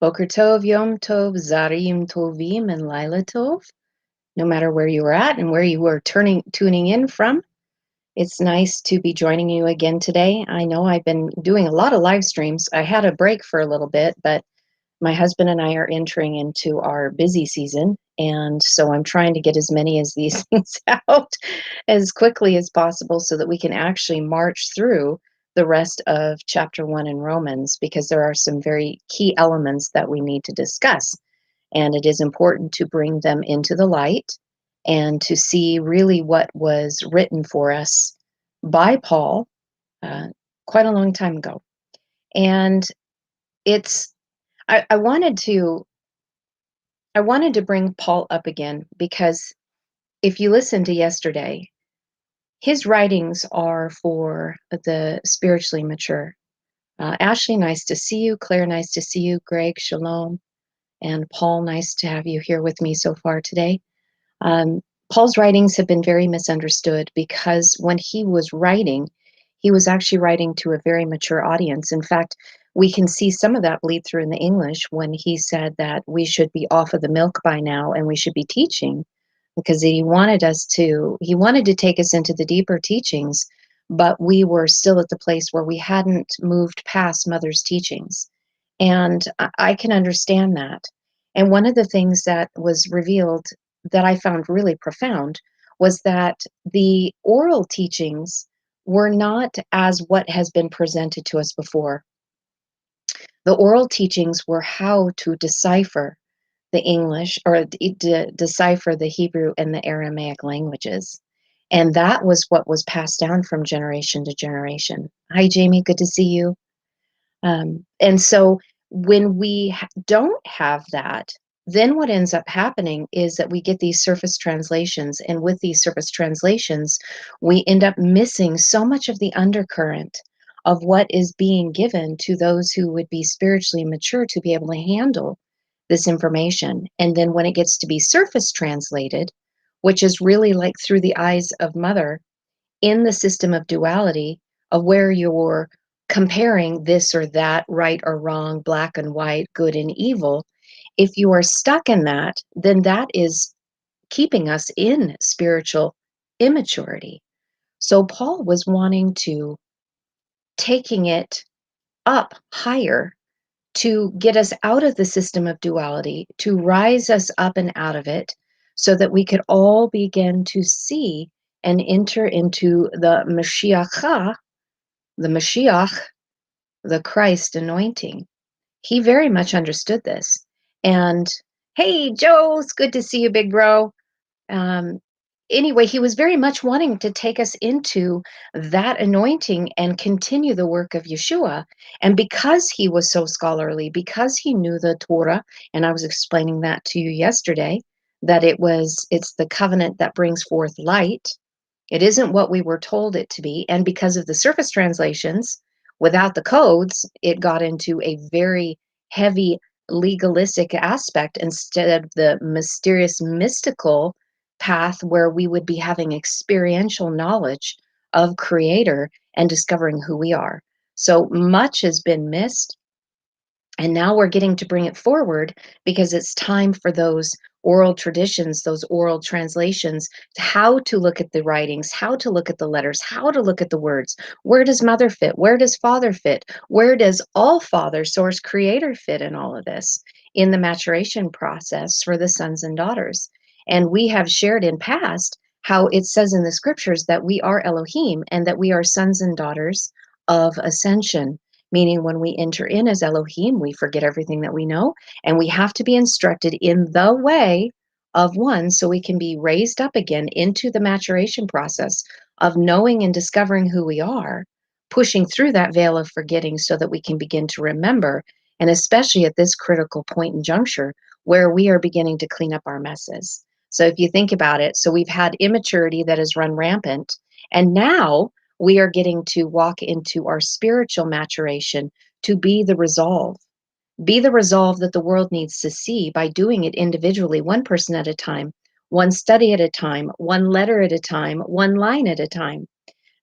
Boker Tov, Yom Tov, Zarim Tovim, and Lila Tov. No matter where you are at and where you are tuning in from, it's nice to be joining you again today. I know I've been doing a lot of live streams. I had a break for a little bit, but my husband and I are entering into our busy season, and so I'm trying to get as many as these things out as quickly as possible so that we can actually march through the rest of chapter 1 in Romans, because there are some very key elements that we need to discuss, and it is important to bring them into the light and to see really what was written for us by Paul uh, quite a long time ago. And it's I wanted to bring Paul up again because if you listen to yesterday, his writings are for the spiritually mature. Ashley, nice to see you. Claire, nice to see you. Greg, shalom. And Paul, nice to have you here with me so far today. Um, Paul's writings have been very misunderstood because when he was writing, he was actually writing to a very mature audience. In fact, we can see some of that bleed through in the English when he said that we should be off of the milk by now and we should be teaching, because he wanted to take us into the deeper teachings, but we were still at the place where we hadn't moved past Mother's teachings. And I can understand that. And one of the things that was revealed that I found really profound was that the oral teachings were not as what has been presented to us before. The oral teachings were how to decipher the English, or decipher the Hebrew and the Aramaic languages. And that was what was passed down from generation to generation. Hi, Jamie, good to see you. And so when we don't have that, then what ends up happening is that we get these surface translations. And with these surface translations, we end up missing so much of the undercurrent of what is being given to those who would be spiritually mature to be able to handle this information. And then when it gets to be surface translated, which is really like through the eyes of Mother in the system of duality, of where you're comparing this or that, right or wrong, black and white, good and evil, if you are stuck in that, then that is keeping us in spiritual immaturity. So Paul was wanting to taking it up higher to get us out of the system of duality, to rise us up and out of it, so that we could all begin to see and enter into the Mashiach, the Christ anointing. He very much understood this. And hey, Joe, it's good to see you, big bro. Um, anyway, he was very much wanting to take us into that anointing and continue the work of Yeshua. And because he was so scholarly, because he knew the Torah, and I was explaining that to you yesterday, that it's the covenant that brings forth light. It isn't what we were told it to be. And because of the surface translations, without the codes, it got into a very heavy legalistic aspect instead of the mysterious, mystical path where we would be having experiential knowledge of Creator and discovering who we are. So much has been missed. And now we're getting to bring it forward because it's time for those oral traditions, those oral translations, how to look at the writings, how to look at the letters, how to look at the words. Where does Mother fit? Where does Father fit? Where does all Father, Source, Creator fit in all of this in the maturation process for the sons and daughters? And we have shared in past how it says in the scriptures that we are Elohim and that we are sons and daughters of ascension. Meaning when we enter in as Elohim, we forget everything that we know, and we have to be instructed in the way of one so we can be raised up again into the maturation process of knowing and discovering who we are, pushing through that veil of forgetting so that we can begin to remember, and especially at this critical point and juncture where we are beginning to clean up our messes. So if you think about it, so we've had immaturity that has run rampant, and now we are getting to walk into our spiritual maturation to be the resolve that the world needs to see by doing it individually, one person at a time, one study at a time, one letter at a time, one line at a time,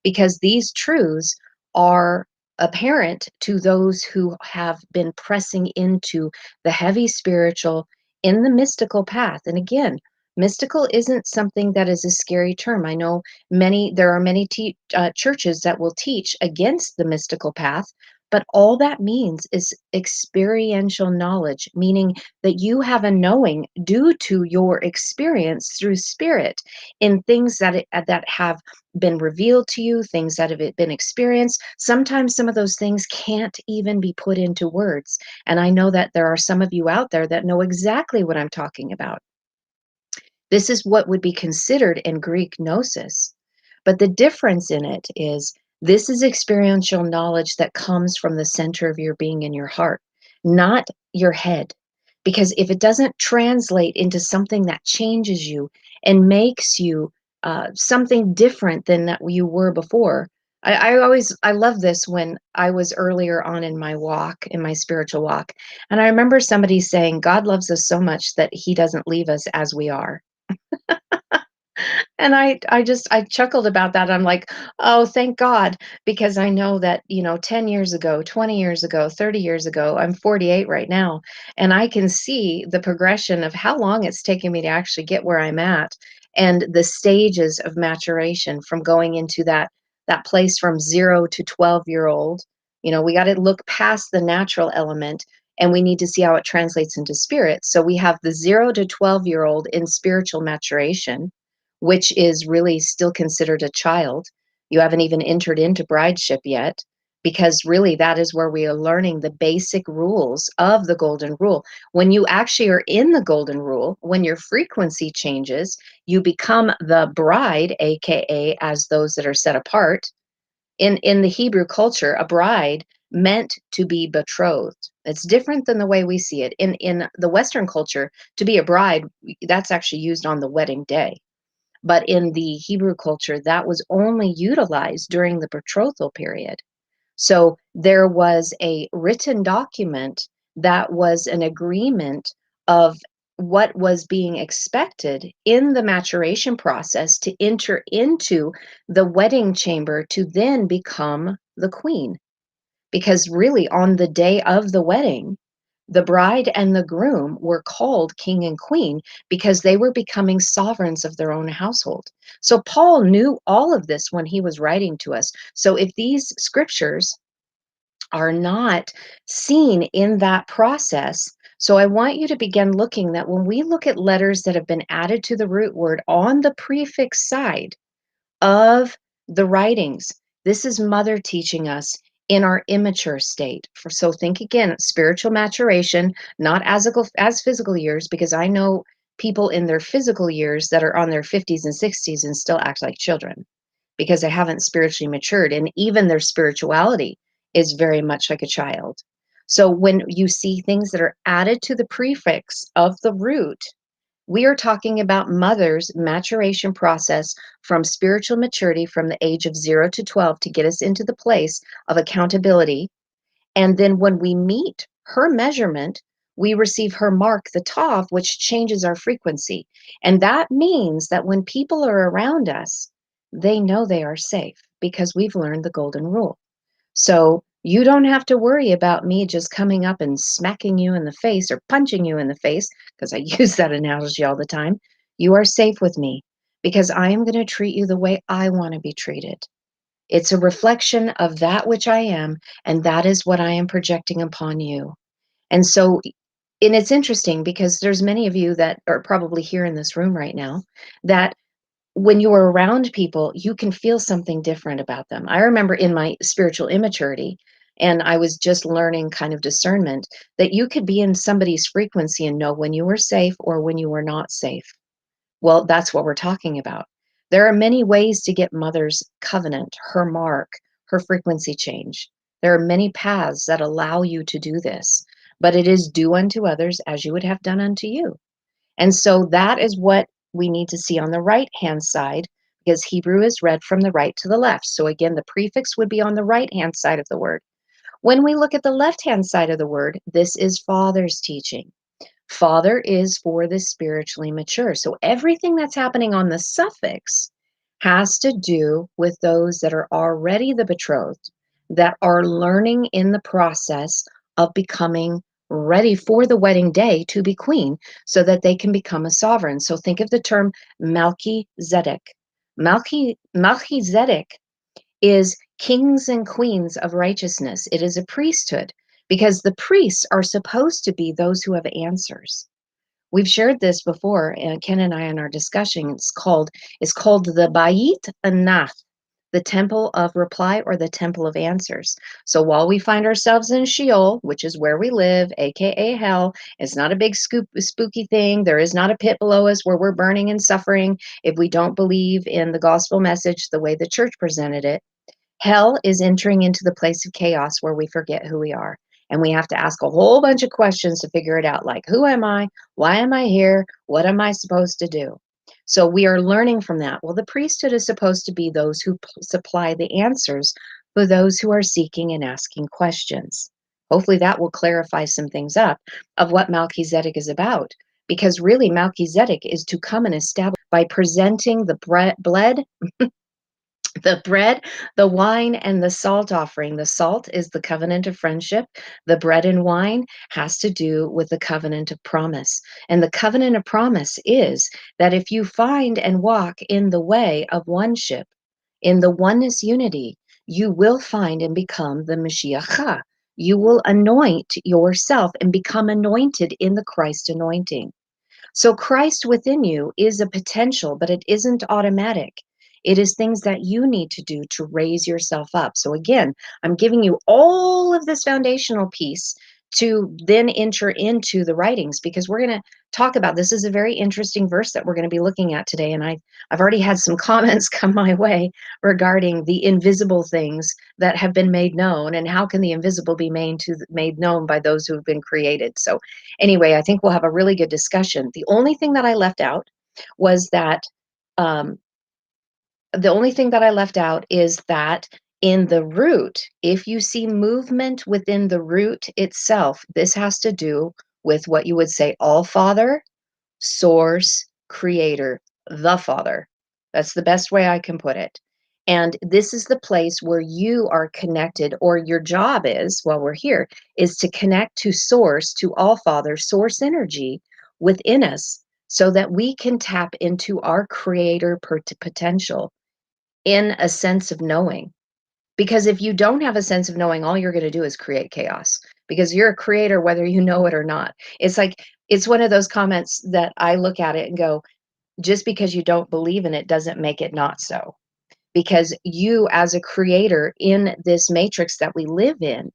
because these truths are apparent to those who have been pressing into the heavy spiritual in the mystical path. And again, mystical isn't something that is a scary term. I know there are many churches that will teach against the mystical path, but all that means is experiential knowledge, meaning that you have a knowing due to your experience through spirit in things that have been revealed to you, things that have been experienced. Sometimes some of those things can't even be put into words. And I know that there are some of you out there that know exactly what I'm talking about. This is what would be considered in Greek gnosis. But the difference in it is this is experiential knowledge that comes from the center of your being in your heart, not your head. Because if it doesn't translate into something that changes you and makes you something different than that you were before, I love this when I was earlier on in my walk, in my spiritual walk, and I remember somebody saying, God loves us so much that he doesn't leave us as we are. And I chuckled about that. I'm like, "Oh, thank God," because I know that, 10 years ago, 20 years ago, 30 years ago, I'm 48 right now, and I can see the progression of how long it's taken me to actually get where I'm at, and the stages of maturation from going into that place from 0 to 12-year-old. We gotta look past the natural element, and we need to see how it translates into spirit. So we have the 0 to 12-year-old in spiritual maturation, which is really still considered a child. You haven't even entered into brideship yet, because really that is where we are learning the basic rules of the golden rule. When you actually are in the golden rule, when your frequency changes, you become the bride, aka as those that are set apart. In the Hebrew culture, a bride meant to be betrothed. It's different than the way we see it. In the Western culture, to be a bride, that's actually used on the wedding day. But in the Hebrew culture, that was only utilized during the betrothal period. So there was a written document that was an agreement of what was being expected in the maturation process to enter into the wedding chamber to then become the queen. Because really, on the day of the wedding, the bride and the groom were called king and queen because they were becoming sovereigns of their own household. So Paul knew all of this when he was writing to us. So if these scriptures are not seen in that process, so I want you to begin looking that when we look at letters that have been added to the root word on the prefix side of the writings. This is mother teaching us in our immature state. So think again, spiritual maturation, not as physical years, because I know people in their physical years that are on their 50s and 60s and still act like children because they haven't spiritually matured. And even their spirituality is very much like a child. So when you see things that are added to the prefix of the root, we are talking about mother's maturation process from spiritual maturity from the age of 0 to 12 to get us into the place of accountability. And then when we meet her measurement, we receive her mark, the Tav, which changes our frequency. And that means that when people are around us, they know they are safe because we've learned the golden rule. So you don't have to worry about me just coming up and smacking you in the face or punching you in the face, because I use that analogy all the time. You are safe with me because I am going to treat you the way I want to be treated. It's a reflection of that which I am, and that is what I am projecting upon you. And so, and it's interesting because there's many of you that are probably here in this room right now that when you are around people, you can feel something different about them. I remember in my spiritual immaturity, and I was just learning kind of discernment, that you could be in somebody's frequency and know when you were safe or when you were not safe. Well, that's what we're talking about. There are many ways to get mother's covenant, her mark, her frequency change. There are many paths that allow you to do this, but it is do unto others as you would have done unto you. And so that is what we need to see on the right-hand side, because Hebrew is read from the right to the left. So again, the prefix would be on the right-hand side of the word. When we look at the left-hand side of the word, this is Father's teaching. Father is for the spiritually mature. So everything that's happening on the suffix has to do with those that are already the betrothed. that are learning in the process of becoming ready for the wedding day to be queen so that they can become a sovereign. So think of the term Melchizedek. Melchizedek is kings and queens of righteousness. It is a priesthood because the priests are supposed to be those who have answers. We've shared this before, Ken and I in our discussion. It's called the Bayit Anath, the temple of reply or the temple of answers. So while we find ourselves in Sheol, which is where we live, aka hell, it's not a big spooky thing. There is not a pit below us where we're burning and suffering if we don't believe in the gospel message the way the church presented it. Hell is entering into the place of chaos where we forget who we are. And we have to ask a whole bunch of questions to figure it out, like, who am I? Why am I here? What am I supposed to do? So we are learning from that. Well, the priesthood is supposed to be those who supply the answers for those who are seeking and asking questions. Hopefully that will clarify some things up of what Melchizedek is about. Because really, Melchizedek is to come and establish by presenting the bread, the wine, and the salt offering. The salt is the covenant of friendship. The bread and wine has to do with the covenant of promise. And the covenant of promise is that if you find and walk in the way of oneship, in the oneness unity, you will find and become the Mashiach. You will anoint yourself and become anointed in the Christ anointing. So Christ within you is a potential, but it isn't automatic. It is things that you need to do to raise yourself up. So again, I'm giving you all of this foundational piece to then enter into the writings because we're going to talk about this is a very interesting verse that we're going to be looking at today. And I've already had some comments come my way regarding the invisible things that have been made known and how can the invisible be made known by those who have been created. So anyway, I think we'll have a really good discussion. The only thing that I left out was that um, the only thing that I left out is that in the root, if you see movement within the root itself, this has to do with what you would say all father, source, creator, the Father. That's the best way I can put it. And this is the place where you are connected, or your job is, while we're here, is to connect to source, to all Father, source energy within us so that we can tap into our creator potential in a sense of knowing. Because if you don't have a sense of knowing, all you're going to do is create chaos because you're a creator, whether you know it or not. It's like, it's one of those comments that I look at it and go, just because you don't believe in it doesn't make it not so. Because you, as a creator in this matrix that we live in,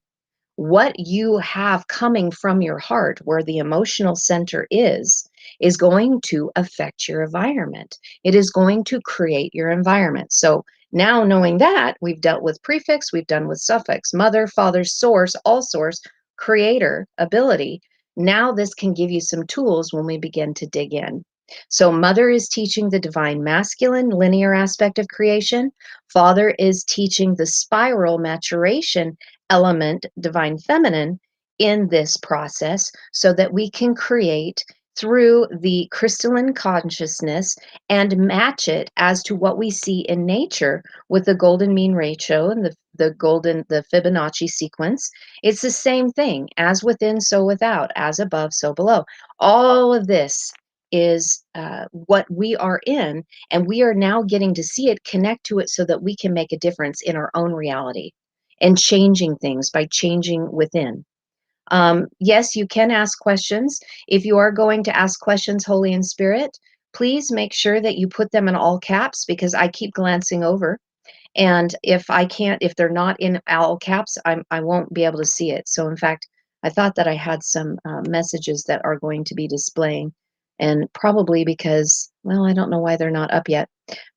what you have coming from your heart, where the emotional center is going to affect your environment. It is going to create your environment. So now knowing that, we've dealt with prefix, we've done with suffix, mother, father, source, all source, creator, ability. Now this can give you some tools when we begin to dig in. So mother is teaching the divine masculine linear aspect of creation. Father is teaching the spiral maturation element, divine feminine, in this process so that we can create through the crystalline consciousness and match it as to what we see in nature with the golden mean ratio and the Fibonacci sequence. It's the same thing, as within, so without, as above, so below. All of this is what we are in, and we are now getting to see it, connect to it so that we can make a difference in our own reality and changing things by changing within. Yes, you can ask questions. If you are going to ask questions, Holy in Spirit, please make sure that you put them in all caps because I keep glancing over. And if they're not in all caps, I won't be able to see it. So in fact, I thought that I had some messages that are going to be displaying, and probably because, well, I don't know why they're not up yet.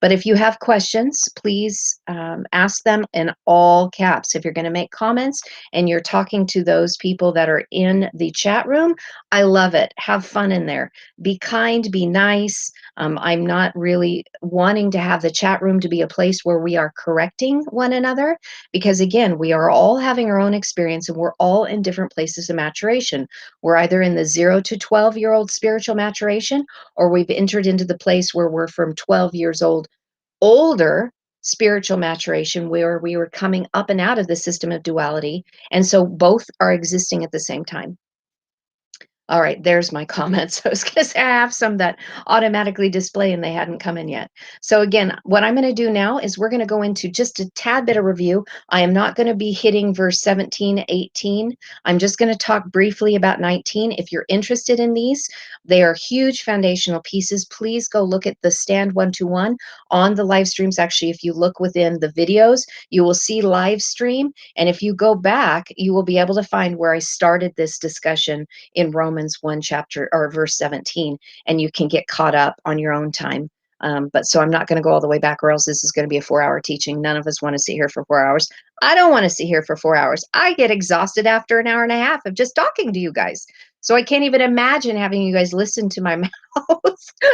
But if you have questions, please ask them in all caps. If you're going to make comments and you're talking to those people that are in the chat room, I love it. Have fun in there. Be kind, be nice. I'm not really wanting to have the chat room to be a place where we are correcting one another because, again, we are all having our own experience and we're all in different places of maturation. We're either in the 0 to 12-year-old spiritual maturation or we've entered into the place where we're from 12 years old older spiritual maturation where we were coming up and out of the system of duality. And so both are existing at the same time. All right, there's my comments. I was going to say I have some that automatically display and they hadn't come in yet. So again, what I'm going to do now is we're going to go into just a tad bit of review. I am not going to be hitting verse 17, 18. I'm just going to talk briefly about 19. If you're interested in these, they are huge foundational pieces. Please go look at the Stand 121 on the live streams. Actually, if you look within the videos, you will see live stream. And if you go back, you will be able to find where I started this discussion in Romans 1 chapter or verse 17, and you can get caught up on your own time. But so I'm not going to go all the way back, or else this is going to be a 4-hour teaching. None of us want to sit here for 4 hours. I don't want to sit here for 4 hours. I get exhausted after an hour and a half of just talking to you guys. So I can't even imagine having you guys listen to my mouth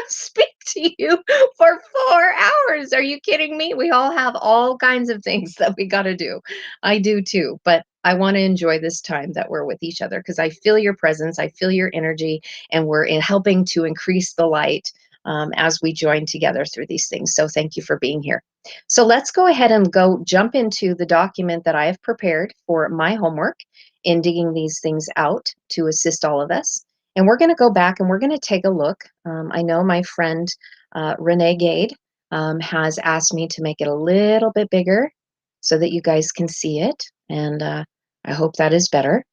speak to you for 4 hours. Are you kidding me? We all have all kinds of things that we got to do. I do too, but I want to enjoy this time that we're with each other because I feel your presence, I feel your energy, and we're in helping to increase the light as we join together through these things. So thank you for being here. So let's go ahead and go jump into the document that I have prepared for my homework in digging these things out to assist all of us. And we're going to go back and we're going to take a look. I know my friend Renee Gade has asked me to make it a little bit bigger so that you guys can see it. And I hope that is better.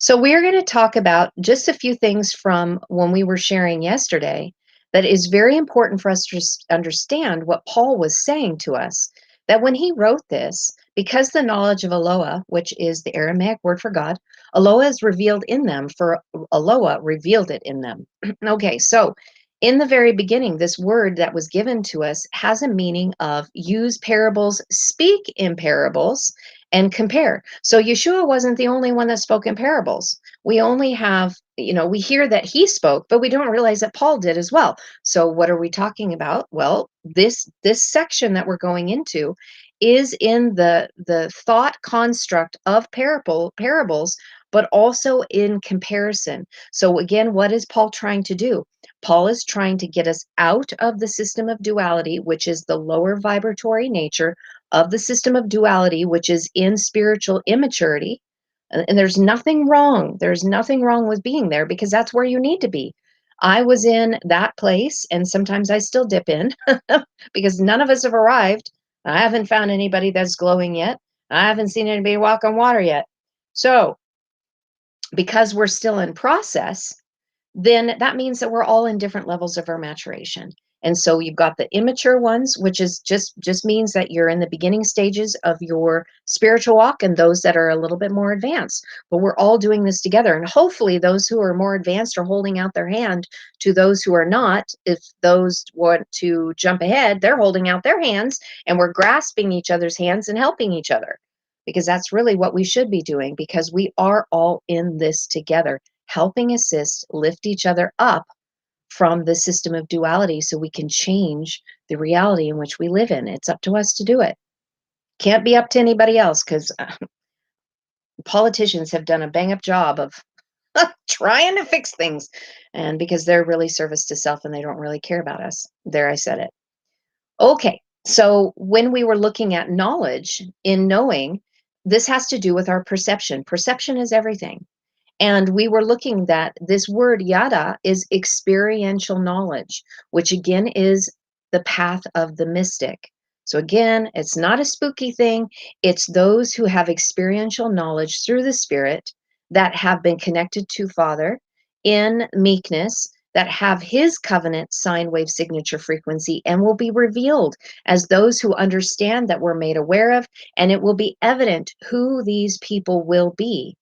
So we're going to talk about just a few things from when we were sharing yesterday that is very important for us to understand what Paul was saying to us. That when he wrote this, because the knowledge of Aloha, which is the Aramaic word for God, Aloha is revealed in them, for Aloha revealed it in them. Okay, so in the very beginning, this word that was given to us has a meaning of use parables, speak in parables, and compare. So Yeshua wasn't the only one that spoke in parables. We only have, we hear that he spoke, but we don't realize that Paul did as well. So what are we talking about? Well, this section that we're going into is in the thought construct of parables, but also in comparison. So again, what is Paul trying to do? Paul is trying to get us out of the system of duality, which is the lower vibratory nature of the system of duality, which is in spiritual immaturity. And there's nothing wrong. There's nothing wrong with being there because that's where you need to be. I was in that place, and sometimes I still dip in because none of us have arrived. I haven't found anybody that's glowing yet. I haven't seen anybody walk on water yet. So, because we're still in process, then that means that we're all in different levels of our maturation. And so you've got the immature ones, which is just means that you're in the beginning stages of your spiritual walk, and those that are a little bit more advanced. But we're all doing this together. And hopefully those who are more advanced are holding out their hand to those who are not. If those want to jump ahead, they're holding out their hands, and we're grasping each other's hands and helping each other. Because that's really what we should be doing, because we are all in this together, helping assist, lift each other up from the system of duality so we can change the reality in which we live in. It's up to us to do it. Can't be up to anybody else, because politicians have done a bang up job of trying to fix things, and because they're really service to self and they don't really care about us. There, I said it. Okay, so when we were looking at knowledge in knowing, this has to do with our perception. Perception is everything. And we were looking that this word yada is experiential knowledge, which again is the path of the mystic. So again, it's not a spooky thing. It's those who have experiential knowledge through the Spirit that have been connected to Father in meekness, that have his covenant sine wave signature frequency, and will be revealed as those who understand that we're made aware of, and it will be evident who these people will be,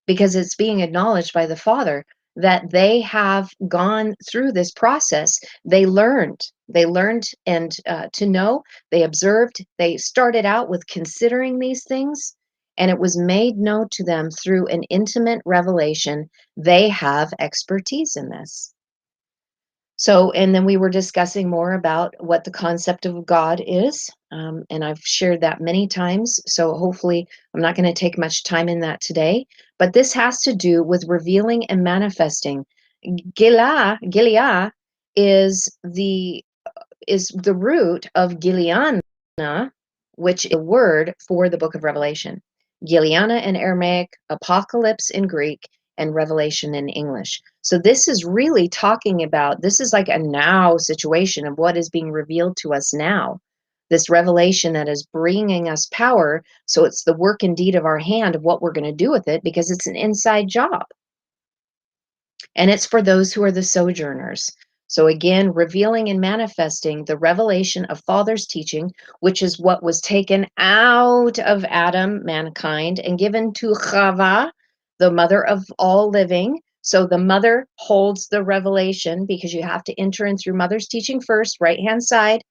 because it's being acknowledged by the Father that they have gone through this process. They learned and to know, they observed, they started out with considering these things, and it was made known to them through an intimate revelation. They have expertise in this. So, and then we were discussing more about what the concept of God is. And I've shared that many times. So hopefully I'm not going to take much time in that today, but this has to do with revealing and manifesting. Gilia is the root of Gilian, which is a word for the book of Revelation. Giliana in Aramaic, Apocalypse in Greek, and Revelation in English. So this is really talking about, this is like a now situation of what is being revealed to us now. This revelation that is bringing us power. So it's the work and deed of our hand of what we're going to do with it, because it's an inside job. And it's for those who are the sojourners. So again, revealing and manifesting the revelation of Father's teaching, which is what was taken out of Adam, mankind, and given to Chava, the mother of all living. So the mother holds the revelation, because you have to enter in through mother's teaching first, right-hand side,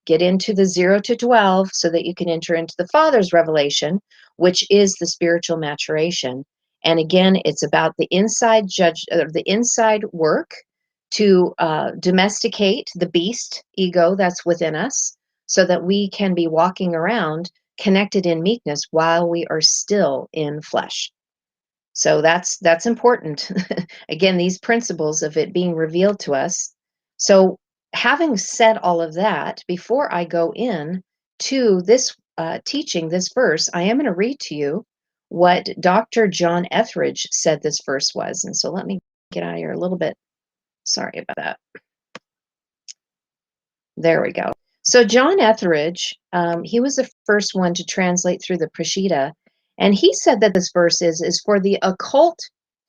get into the 0 to 12 so that you can enter into the Father's revelation, which is the spiritual maturation. And again, it's about the the inside work to domesticate the beast ego that's within us, so that we can be walking around connected in meekness while we are still in flesh. So that's important. Again, these principles of it being revealed to us. So having said all of that, before I go in to this teaching, this verse, I am going to read to you what Dr. John Etheridge said this verse was. And so let me get out of here a little bit. Sorry about that. There we go. So John Etheridge, he was the first one to translate through the Prashita, and he said that this verse is for the occult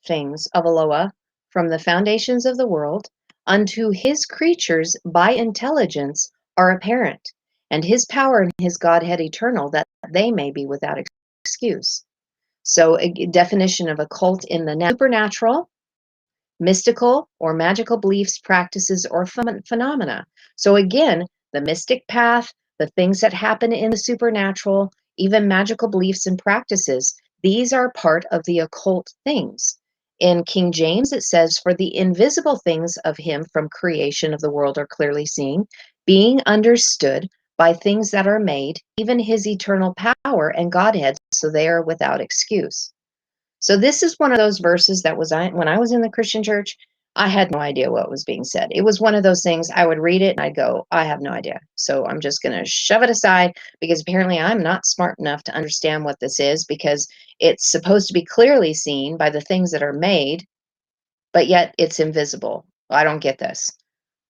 things of Aloha, from the foundations of the world unto his creatures by intelligence are apparent, and his power and his Godhead eternal, that they may be without excuse. So a definition of occult in the supernatural, mystical or magical beliefs, practices, or phenomena. So again, the mystic path, the things that happen in the supernatural, even magical beliefs and practices, these are part of the occult things. In King James, it says, for the invisible things of him from creation of the world are clearly seen, being understood by things that are made, even his eternal power and Godhead, so they are without excuse. So this is one of those verses that when I was in the Christian church, I had no idea what was being said. It was one of those things I would read it and I'd go, I have no idea. So I'm just going to shove it aside, because apparently I'm not smart enough to understand what this is, because it's supposed to be clearly seen by the things that are made, but yet it's invisible. I don't get this.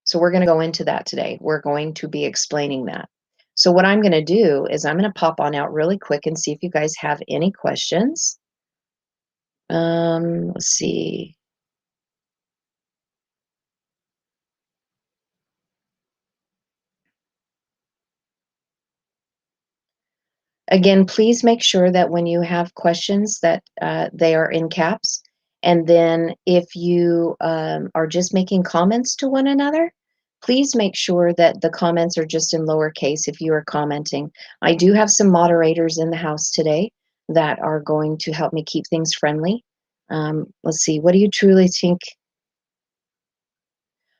So we're going to go into that today. We're going to be explaining that. So what I'm going to do is I'm going to pop on out really quick and see if you guys have any questions. Let's see. Again, please make sure that when you have questions that they are in caps. And then if you are just making comments to one another, please make sure that the comments are just in lowercase if you are commenting. I do have some moderators in the house today that are going to help me keep things friendly. Let's see, what do you truly think?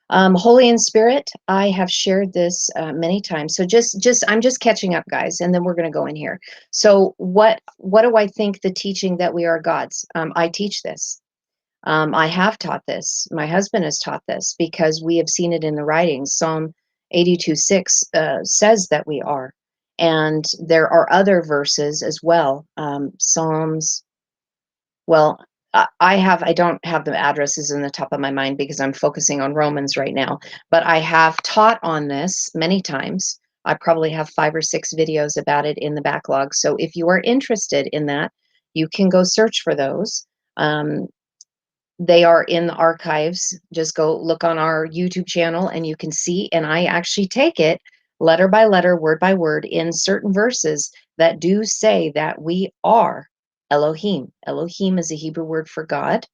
Holy in Spirit, I have shared this many times. So I'm just catching up, guys, and then we're going to go in here. So what do I think the teaching that we are gods? I teach this. I have taught this. My husband has taught this, because we have seen it in the writings. Psalm 82:6 says that we are, and there are other verses as well. Psalms. Well, I don't have the addresses in the top of my mind because I'm focusing on Romans right now, but I have taught on this many times. I probably have 5 or 6 videos about it in the backlog. So if you are interested in that, you can go search for those. They are in the archives. Just go look on our YouTube channel and you can see, and I actually take it letter by letter, word by word, in certain verses that do say that we are Elohim. Elohim is a Hebrew word for God.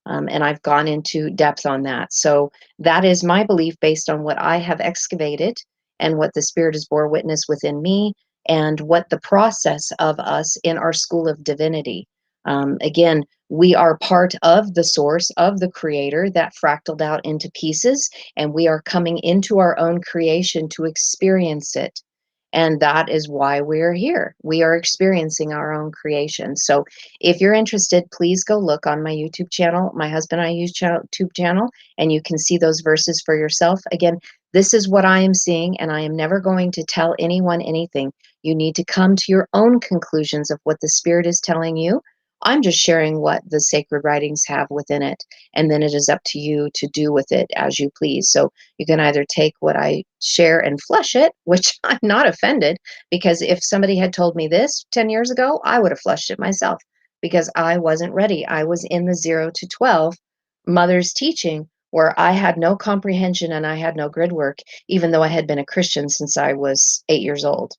And I've gone into depth on that. So that is my belief based on what I have excavated and what the Spirit has bore witness within me, and what the process of us in our school of divinity. Again, we are part of the source of the creator that fractaled out into pieces, and we are coming into our own creation to experience it. And that is why we're here. We are experiencing our own creation. So if you're interested, please go look on my YouTube channel, my husband and I use YouTube channel, and you can see those verses for yourself. Again, This is what I am seeing, and I am never going to tell anyone anything. You need to come to your own conclusions of what the Spirit is telling you. I'm just sharing what the sacred writings have within it, and then it is up to you to do with it as you please. So you can either take what I share and flesh it, which I'm not offended, because if somebody had told me this 10 years ago, I would have fleshed it myself because I wasn't ready. I was in the 0 to 12 mother's teaching where I had no comprehension and I had no grid work, even though I had been a Christian since I was 8 years old.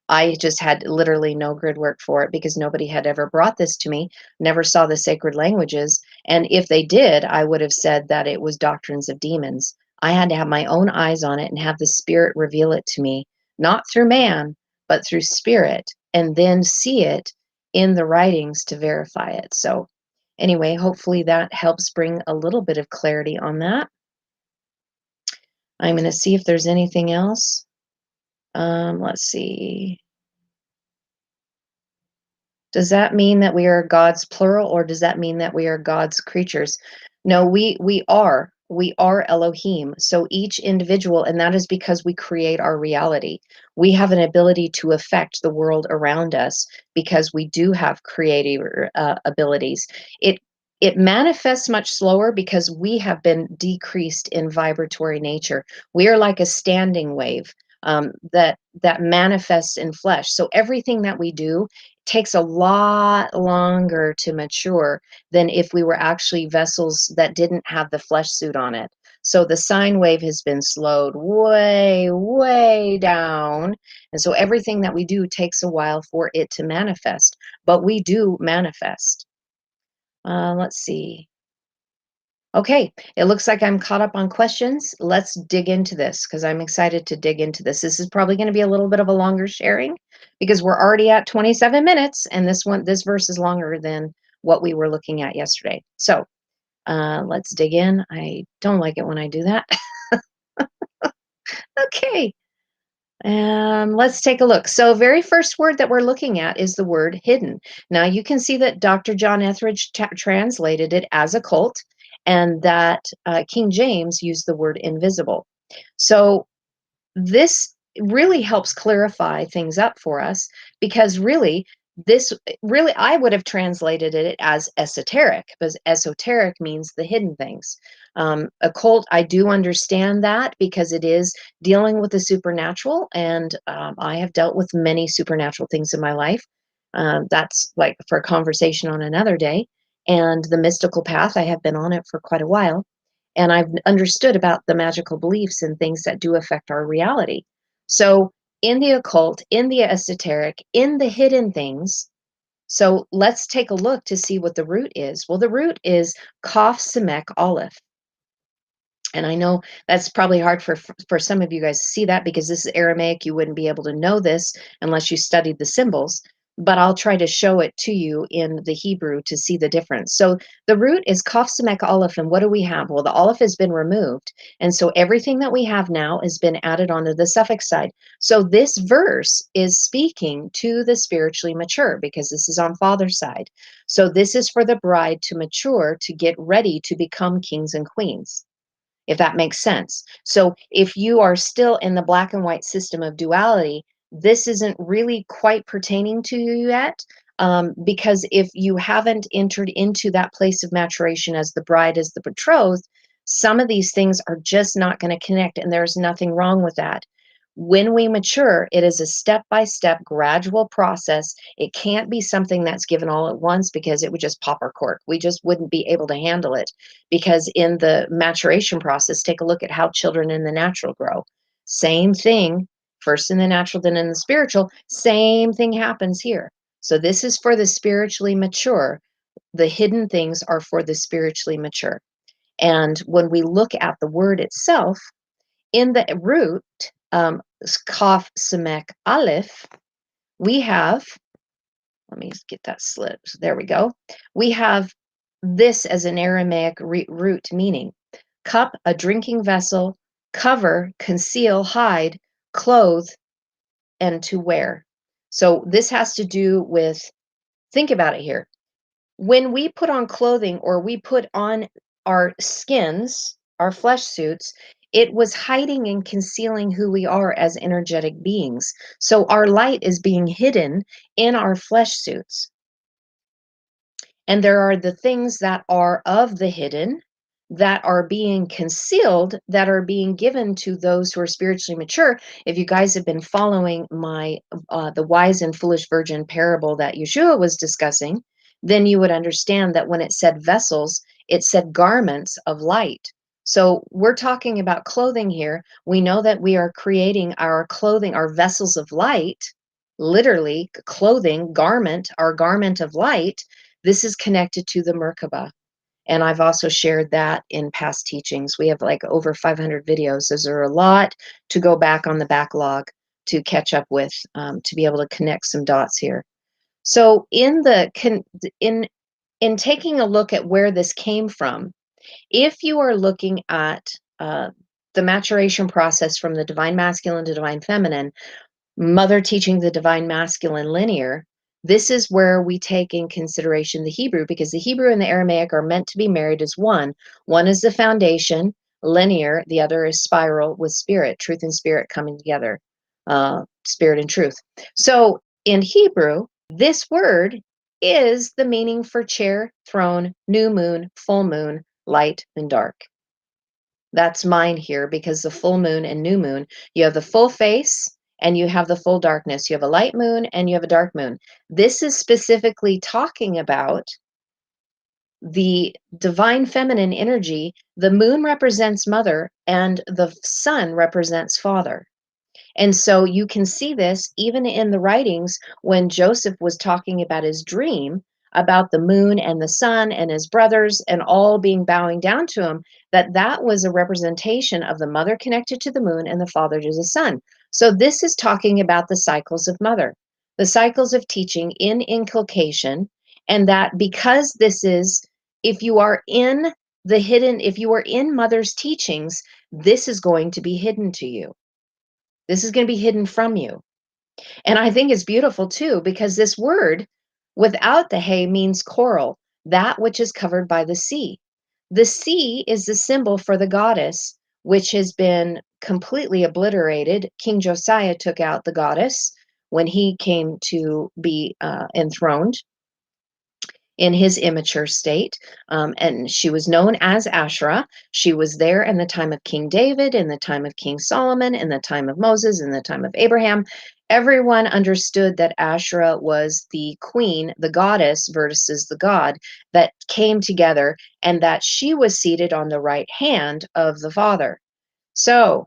I just had literally no grid work for it because nobody had ever brought this to me, never saw the sacred languages. And if they did, I would have said that it was doctrines of demons. I had to have my own eyes on it and have the Spirit reveal it to me, not through man, but through Spirit, and then see it in the writings to verify it. So, anyway, hopefully that helps bring a little bit of clarity on that. I'm going to see if there's anything else. Let's see. Does that mean that we are God's plural, or does that mean that we are God's creatures? No, we are. We are Elohim. So each individual, and that is because we create our reality. We have an ability to affect the world around us because we do have creative abilities. It it manifests much slower because we have been decreased in vibratory nature. We are like a standing wave that manifests in flesh. So everything that we do takes a lot longer to mature than if we were actually vessels that didn't have the flesh suit on it. So the sine wave has been slowed way, way down. And so everything that we do takes a while for it to manifest, but we do manifest. Let's see. Okay, it looks like I'm caught up on questions. Let's dig into this because I'm excited to dig into this. This is probably going to be a little bit of a longer sharing because we're already at 27 minutes and this verse is longer than what we were looking at yesterday. So let's dig in. I don't like it when I do that. Okay, let's take a look. So, very first word that we're looking at is the word hidden. Now, you can see that Dr. John Etheridge translated it as occult, and that King James used the word invisible. So, this really helps clarify things up for us because this really I would have translated it as esoteric because esoteric means the hidden things. Occult, I do understand that because it is dealing with the supernatural, and I have dealt with many supernatural things in my life. That's like for a conversation on another day. And the mystical path, I have been on it for quite a while, and I've understood about the magical beliefs and things that do affect our reality. So, in the occult, in the esoteric, in the hidden things, so let's take a look to see what the root is. Well, the root is Kaf Semek Aleph. And I know that's probably hard for some of you guys to see that because this is Aramaic. You wouldn't be able to know this unless you studied the symbols. But I'll try to show it to you in the Hebrew to see the difference. So the root is Kaf Semek Aleph, and what do we have? Well, the Aleph has been removed, and so everything that we have now has been added onto the suffix side. So this verse is speaking to the spiritually mature because this is on father's side. So this is for the bride to mature to get ready to become kings and queens, if that makes sense. So if you are still in the black and white system of duality, this isn't really quite pertaining to you yet. Because if you haven't entered into that place of maturation as the bride, as the betrothed, some of these things are just not going to connect, and there's nothing wrong with that. When we mature, it is a step by step, gradual process. It can't be something that's given all at once because it would just pop our cork. We just wouldn't be able to handle it because in the maturation process, take a look at how children in the natural grow. Same thing, first in the natural, then in the spiritual. Same thing happens here. So this is for the spiritually mature. The hidden things are for the spiritually mature. And when we look at the word itself, in the root, Kaf Semek Aleph, we have, let me get that slip. There we go. We have this as an Aramaic root meaning: cup, a drinking vessel; cover, conceal, hide; clothe, and to wear. So this has to do with, think about it here. When we put on clothing or we put on our skins, our flesh suits, It was hiding and concealing who we are as energetic beings. So our light is being hidden in our flesh suits. And there are the things that are of the hidden that are being concealed, that are being given to those who are spiritually mature. If you guys have been following my the wise and foolish virgin parable that Yeshua was discussing, then you would understand that when it said vessels, it said garments of light. So we're talking about clothing here. We know that we are creating our clothing, our vessels of light, literally clothing, garment, our garment of light. This is connected to the Merkaba. And I've also shared that in past teachings. We have like over 500 videos. Those are a lot to go back on the backlog to catch up with, to be able to connect some dots here. So in taking a look at where this came from, if you are looking at the maturation process from the divine masculine to divine feminine, mother teaching the divine masculine linear, this is where we take in consideration the Hebrew, because the Hebrew and the Aramaic are meant to be married as one. One is the foundation, linear, the other is spiral with spirit, truth and spirit coming together, spirit and truth. So in Hebrew, this word is the meaning for chair, throne, new moon, full moon, light, and dark. That's mine here, because the full moon and new moon, you have the full face and you have the full darkness. You have a light moon and you have a dark moon. This is specifically talking about the divine feminine energy. The moon represents mother and the sun represents father. And so you can see this even in the writings when Joseph was talking about his dream about the moon and the sun and his brothers and all being bowing down to him, that was a representation of the mother connected to the moon and the father to the sun. So this is talking about the cycles of mother, the cycles of teaching in inculcation, and that because this is, if you are in the hidden, if you are in mother's teachings, this is going to be hidden to you. This is going to be hidden from you. And I think it's beautiful too, because this word without the hay means coral, that which is covered by the sea. The sea is the symbol for the goddess, which has been completely obliterated. King Josiah took out the goddess when he came to be enthroned in his immature state. And she was known as Asherah. She was there in the time of King David, in the time of King Solomon, in the time of Moses, in the time of Abraham. Everyone understood that Asherah was the queen, the goddess versus the god that came together, and that she was seated on the right hand of the Father. So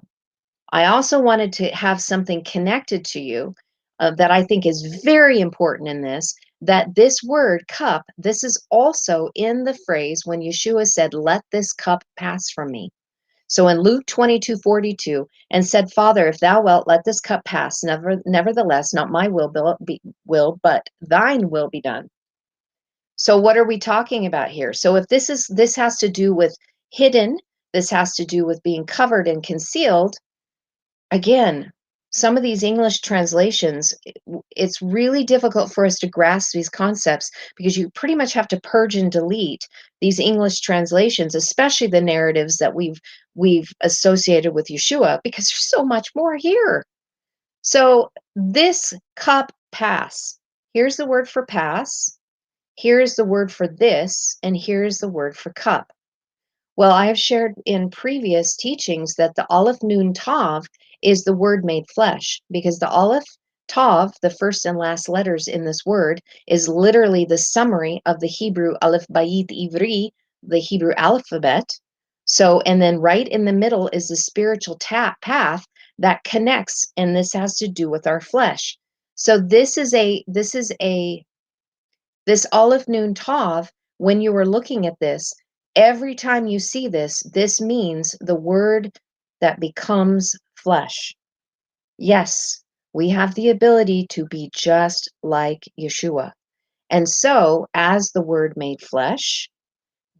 I also wanted to have something connected to you that I think is very important in this, that this word cup, this is also in the phrase when Yeshua said, "Let this cup pass from me." So in Luke 22:42, and said, "Father, if thou wilt, let this cup pass. Nevertheless, not my but thine will be done." So what are we talking about here? So if this has to do with hidden, this has to do with being covered and concealed. Again, some of these English translations, it's really difficult for us to grasp these concepts, because you pretty much have to purge and delete these English translations, especially the narratives that we've associated with Yeshua, because there's so much more here. So this cup pass, here's the word for pass, here's the word for this, and here's the word for cup. Well, I have shared in previous teachings that the Aleph Nun Tav is the word made flesh, because the Aleph Tav, the first and last letters in this word, is literally the summary of the Hebrew Aleph Bayit Ivri, the Hebrew alphabet. So, and then right in the middle is the spiritual path that connects, and this has to do with our flesh. So this Aleph Nun Tav, when you are looking at this, every time you see this, this means the word that becomes flesh. Yes, we have the ability to be just like Yeshua. And so, as the word made flesh,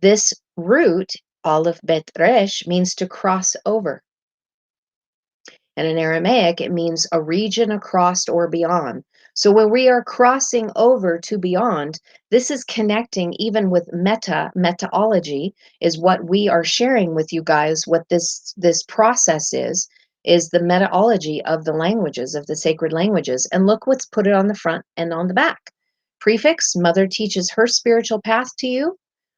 this root, Aleph Bet Resh, means to cross over. And in Aramaic, it means a region across or beyond. So when we are crossing over to beyond, this is connecting even with metaology is what we are sharing with you guys. What this process is the metaology of the languages, of the sacred languages. And look what's put it on the front and on the back. Prefix, mother teaches her spiritual path to you,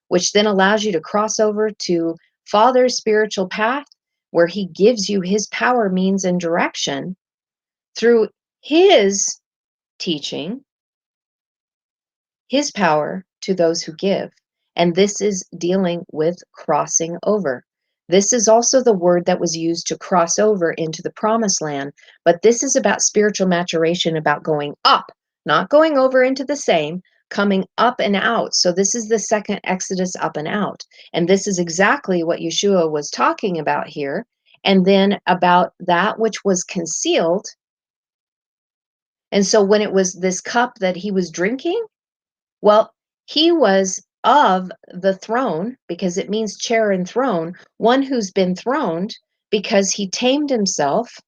which then allows you to cross over to father's spiritual path, where he gives you his power, means, and direction through his teaching, his power to those who give. And this is dealing with crossing over. This is also the word that was used to cross over into the promised land. But this is about spiritual maturation, about going up, not going over into the same, coming up and out. So this is the second Exodus, up and out. And this is exactly what Yeshua was talking about here. And then about that which was concealed. And so when it was this cup that he was drinking, well, he was of the throne, because it means chair and throne, one who's been throned because he tamed himself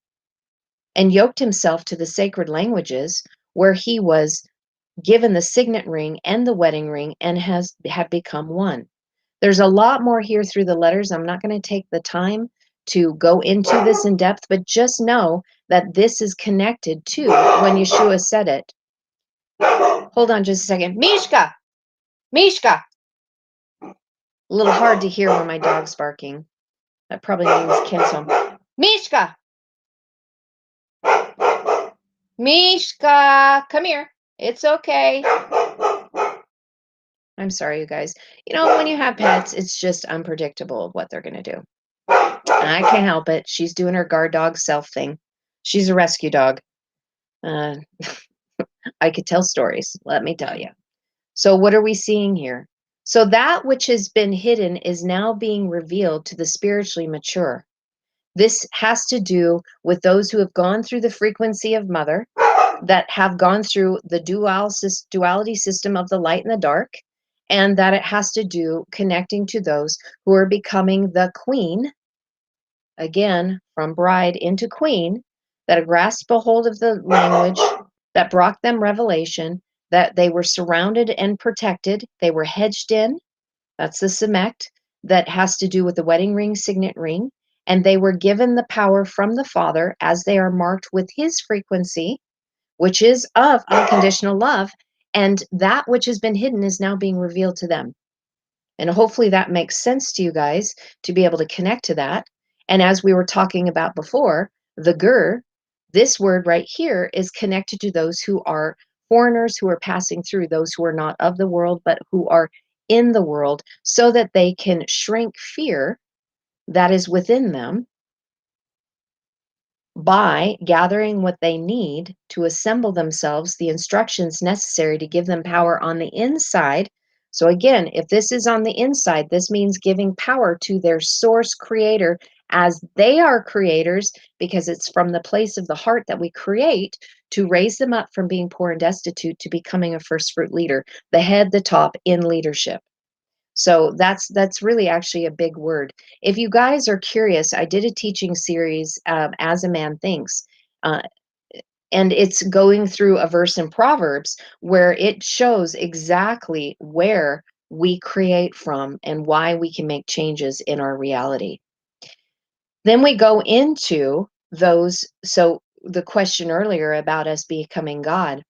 and yoked himself to the sacred languages, where he was given the signet ring and the wedding ring and had become one. There's a lot more here through the letters. I'm not going to take the time to go into this in depth, but just know that this is connected to when Yeshua said it. Hold on just a second. Mishka! Mishka! A little hard to hear when my dog's barking. That probably means Kim's home. Mishka! Mishka! Come here. It's okay. I'm sorry, you guys. You know, when you have pets, it's just unpredictable what they're going to do. I can't help it. She's doing her guard dog self thing. She's a rescue dog. Uh, I could tell stories, let me tell you. So what are we seeing here? So that which has been hidden is now being revealed to the spiritually mature. This has to do with those who have gone through the frequency of mother, that have gone through the duality system of the light and the dark, and that it has to do connecting to those who are becoming the queen, again, from bride into queen, that grasped a hold of the language that brought them revelation, that they were surrounded and protected, they were hedged in. That's the semect, that has to do with the wedding ring, signet ring. And they were given the power from the Father as they are marked with his frequency, which is of unconditional love. And that which has been hidden is now being revealed to them. And hopefully that makes sense to you guys to be able to connect to that. And as we were talking about before, the gur, this word right here is connected to those who are foreigners, who are passing through, those who are not of the world, but who are in the world, so that they can shrink fear that is within them by gathering what they need to assemble themselves, the instructions necessary to give them power on the inside. So again, if this is on the inside, this means giving power to their source creator, as they are creators, because it's from the place of the heart that we create, to raise them up from being poor and destitute to becoming a first fruit leader, the head, the top in leadership. So that's really actually a big word. If you guys are curious, I did a teaching series, As a Man Thinks, uh, and it's going through a verse in Proverbs where it shows exactly where we create from and why we can make changes in our reality. Then we go into those. So the question earlier about us becoming God.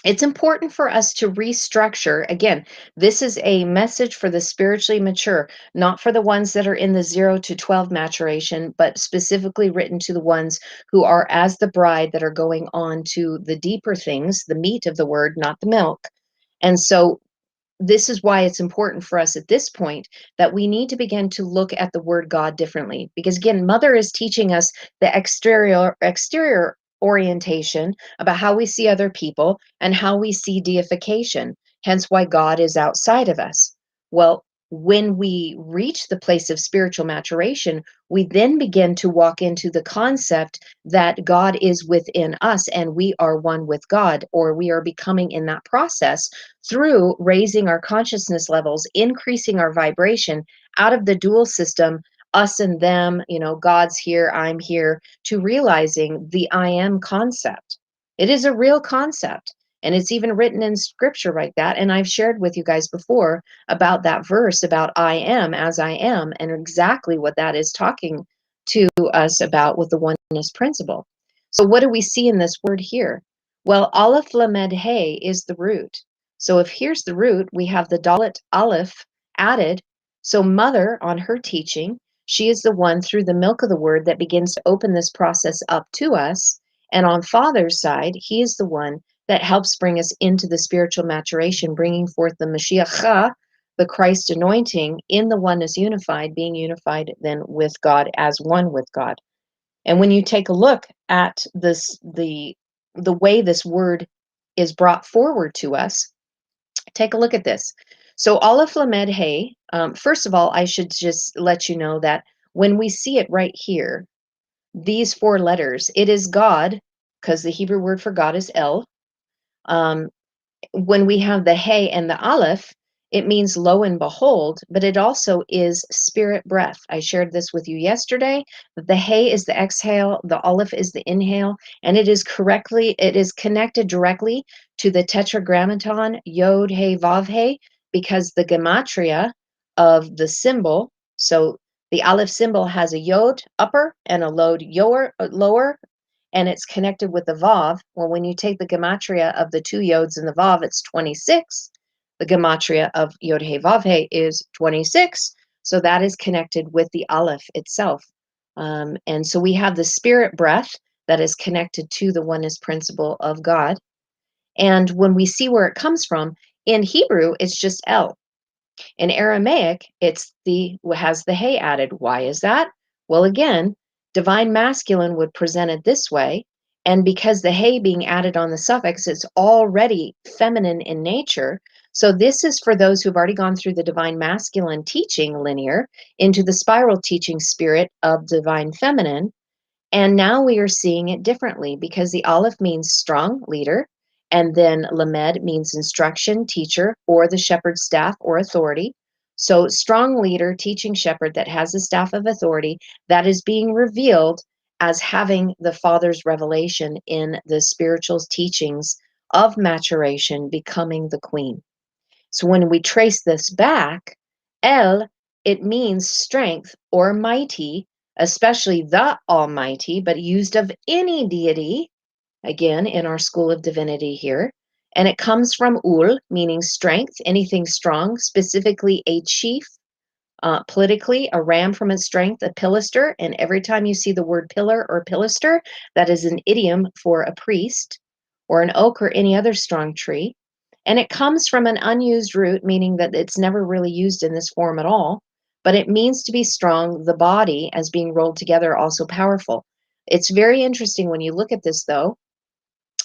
It's important for us to restructure. Again, this is a message for the spiritually mature, not for the ones that are in the 0 to 12 maturation, but specifically written to the ones who are as the bride, that are going on to the deeper things, the meat of the word, not the milk. And so this is why it's important for us at this point that we need to begin to look at the word God differently. Because again, Mother is teaching us the exterior orientation about how we see other people and how we see deification, hence why God is outside of us. Well, when we reach the place of spiritual maturation, we then begin to walk into the concept that God is within us and we are one with God, or we are becoming in that process through raising our consciousness levels, increasing our vibration out of the dual system, us and them, God's here, I'm here, to realizing the I am concept. It is a real concept. And it's even written in scripture like that. And I've shared with you guys before about that verse about I am as I am, and exactly what that is talking to us about with the oneness principle. So what do we see in this word here? Well, Aleph Lamed Hey is the root. So if here's the root, we have the Dalet Aleph added. So mother on her teaching, she is the one through the milk of the word that begins to open this process up to us. And on Father's side, he is the one that helps bring us into the spiritual maturation, bringing forth the Mashiach, the Christ anointing in the oneness unified, being unified then with God as one with God. And when you take a look at this, the way this word is brought forward to us, take a look at this. So Aleph Lamed Hey, first of all, I should just let you know that when we see it right here, these four letters, it is God, because the Hebrew word for God is El. Um, when we have the Hey and the Aleph, it means lo and behold, but it also is spirit breath. I shared this with you yesterday. The Hey is the exhale, the Aleph is the inhale, and it is connected directly to the tetragrammaton Yod Hey Vav Hey, because the gematria of the symbol, so the Aleph symbol has a Yod upper and a Lod lower, and it's connected with the Vav. Well, when you take the gematria of the two Yods and the Vav, it's 26. The gematria of Yod He Vav He is 26. So that is connected with the Aleph itself. And so we have the spirit breath that is connected to the oneness principle of God. And when we see where it comes from, in Hebrew, it's just El. In Aramaic, has the Hey added. Why is that? Well, again, divine masculine would present it this way. And because the Hey being added on the suffix, it's already feminine in nature. So this is for those who've already gone through the divine masculine teaching linear into the spiral teaching spirit of divine feminine. And now we are seeing it differently because the Aleph means strong leader, and then Lamed means instruction, teacher, or the shepherd's staff or authority. So, strong leader, teaching shepherd that has the staff of authority that is being revealed as having the Father's revelation in the spiritual teachings of maturation, becoming the queen. So, when we trace this back, El, it means strength or mighty, especially the Almighty, but used of any deity, again, in our school of divinity here. And it comes from Ul, meaning strength, anything strong, specifically a chief, politically, a ram from its strength, a pilaster. And every time you see the word pillar or pilaster, that is an idiom for a priest or an oak or any other strong tree. And it comes from an unused root, meaning that it's never really used in this form at all. But it means to be strong, the body as being rolled together, also powerful. It's very interesting when you look at this, though,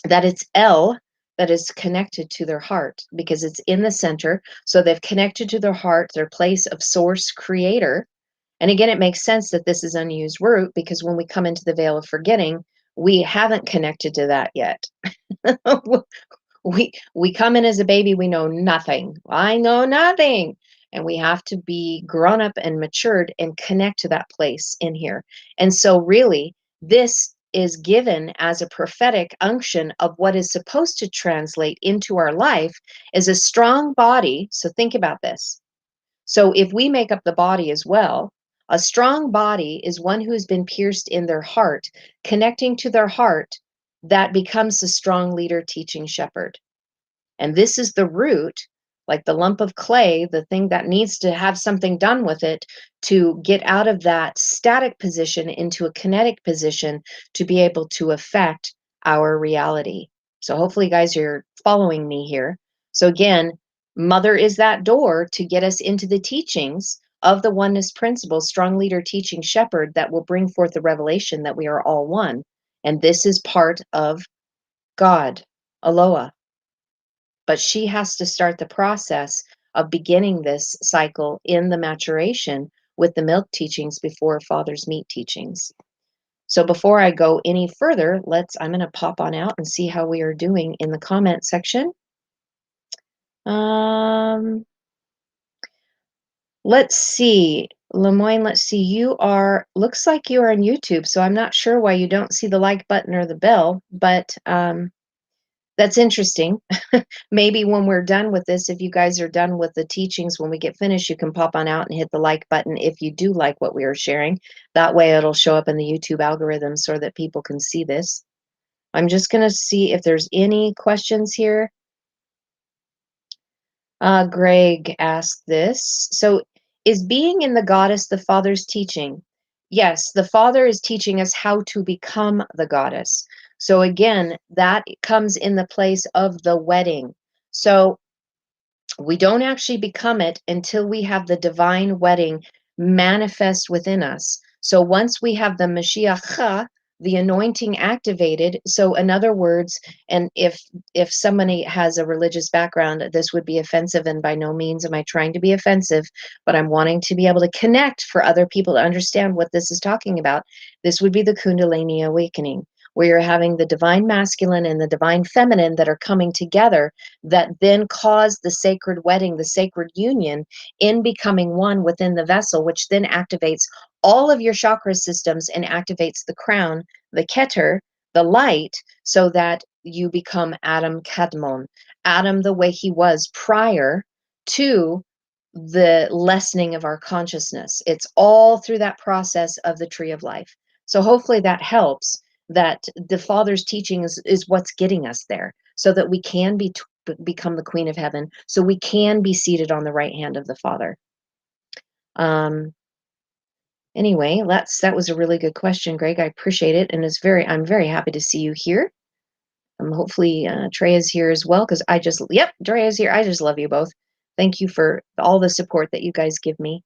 that it's El that is connected to their heart because it's in the center. So they've connected to their heart, their place of source creator. And again, it makes sense that this is unused root because when we come into the veil of forgetting, we haven't connected to that yet. we come in as a baby, we know nothing. I know nothing. And we have to be grown up and matured and connect to that place in here. And so really, this is given as a prophetic unction of what is supposed to translate into our life as a strong body. So think about this. So if we make up the body as well, a strong body is one who has been pierced in their heart, connecting to their heart, that becomes a strong leader, teaching shepherd. And this is the root, like the lump of clay, the thing that needs to have something done with it to get out of that static position into a kinetic position to be able to affect our reality. So hopefully, guys, you're following me here. So again, mother is that door to get us into the teachings of the oneness principle, strong leader, teaching shepherd, that will bring forth the revelation that we are all one. And this is part of God, Aloha. But she has to start the process of beginning this cycle in the maturation with the milk teachings before Father's meat teachings. So before I go any further, I'm going to pop on out and see how we are doing in the comment section. Let's see. Lemoyne, let's see. Looks like you are on YouTube, so I'm not sure why you don't see the like button or the bell, but That's interesting. Maybe when we're done with this, if you guys are done with the teachings, when we get finished, you can pop on out and hit the like button if you do like what we are sharing. That way it'll show up in the YouTube algorithm so that people can see this. I'm just going to see if there's any questions here. Greg asked this. So, is being in the goddess the Father's teaching? Yes, the Father is teaching us how to become the goddess. So, again, that comes in the place of the wedding. So, we don't actually become it until we have the divine wedding manifest within us. So once we have the Mashiach, the anointing activated, so in other words, and if somebody has a religious background, this would be offensive, and by no means am I trying to be offensive, but I'm wanting to be able to connect for other people to understand what this is talking about. This would be the Kundalini awakening, where you're having the divine masculine and the divine feminine that are coming together, that then cause the sacred wedding, the sacred union in becoming one within the vessel, which then activates all of your chakra systems and activates the crown, the Keter, the light, so that you become Adam Kadmon, Adam the way he was prior to the lessening of our consciousness. It's all through that process of the tree of life. So hopefully that helps, that the Father's teaching is what's getting us there, so that we can become the Queen of Heaven, so we can be seated on the right hand of the Father. Um, anyway, that was a really good question, Greg. I appreciate it, and I'm very happy to see you here. Hopefully Trey is here as well, because yep, Trey is here. I just love you both. Thank you for all the support that you guys give me.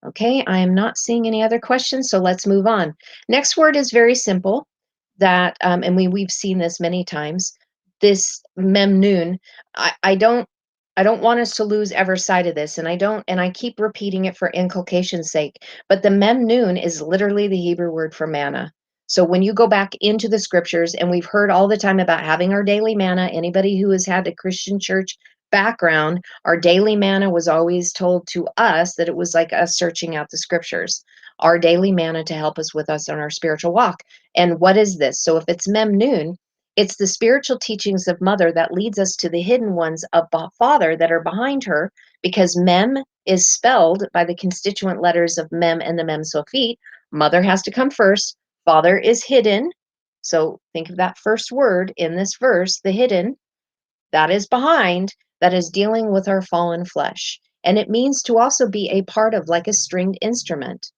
Okay, I am not seeing any other questions, so let's move on. Next word is very simple, and we've seen this many times. This memnoon, I don't want us to lose ever sight of this, and I keep repeating it for inculcation's sake. But the memnoon is literally the Hebrew word for manna. So when you go back into the scriptures, and we've heard all the time about having our daily manna, anybody who has had a Christian church background, our daily manna was always told to us that it was like us searching out the scriptures, our daily manna to help us with us on our spiritual walk. And what is this? So if it's memnoon, it's the spiritual teachings of Mother that leads us to the hidden ones of Father that are behind her, because Mem is spelled by the constituent letters of Mem and the Mem Sophite. Mother has to come first. Father is hidden. So think of that first word in this verse, the hidden, that is behind, that is dealing with our fallen flesh. And it means to also be a part of, like a stringed instrument.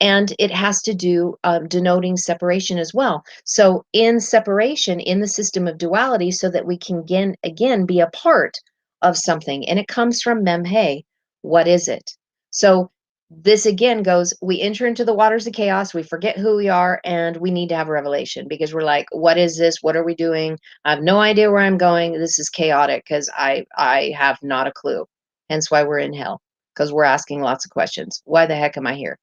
And it has to do denoting separation as well. So in separation, in the system of duality, so that we can again be a part of something. And it comes from Memhe. What is it? So this again goes, we enter into the waters of chaos, we forget who we are, and we need to have a revelation, because we're like, what is this? What are we doing? I have no idea where I'm going. This is chaotic, because I have not a clue. Hence why we're in hell, because we're asking lots of questions. Why the heck am I here?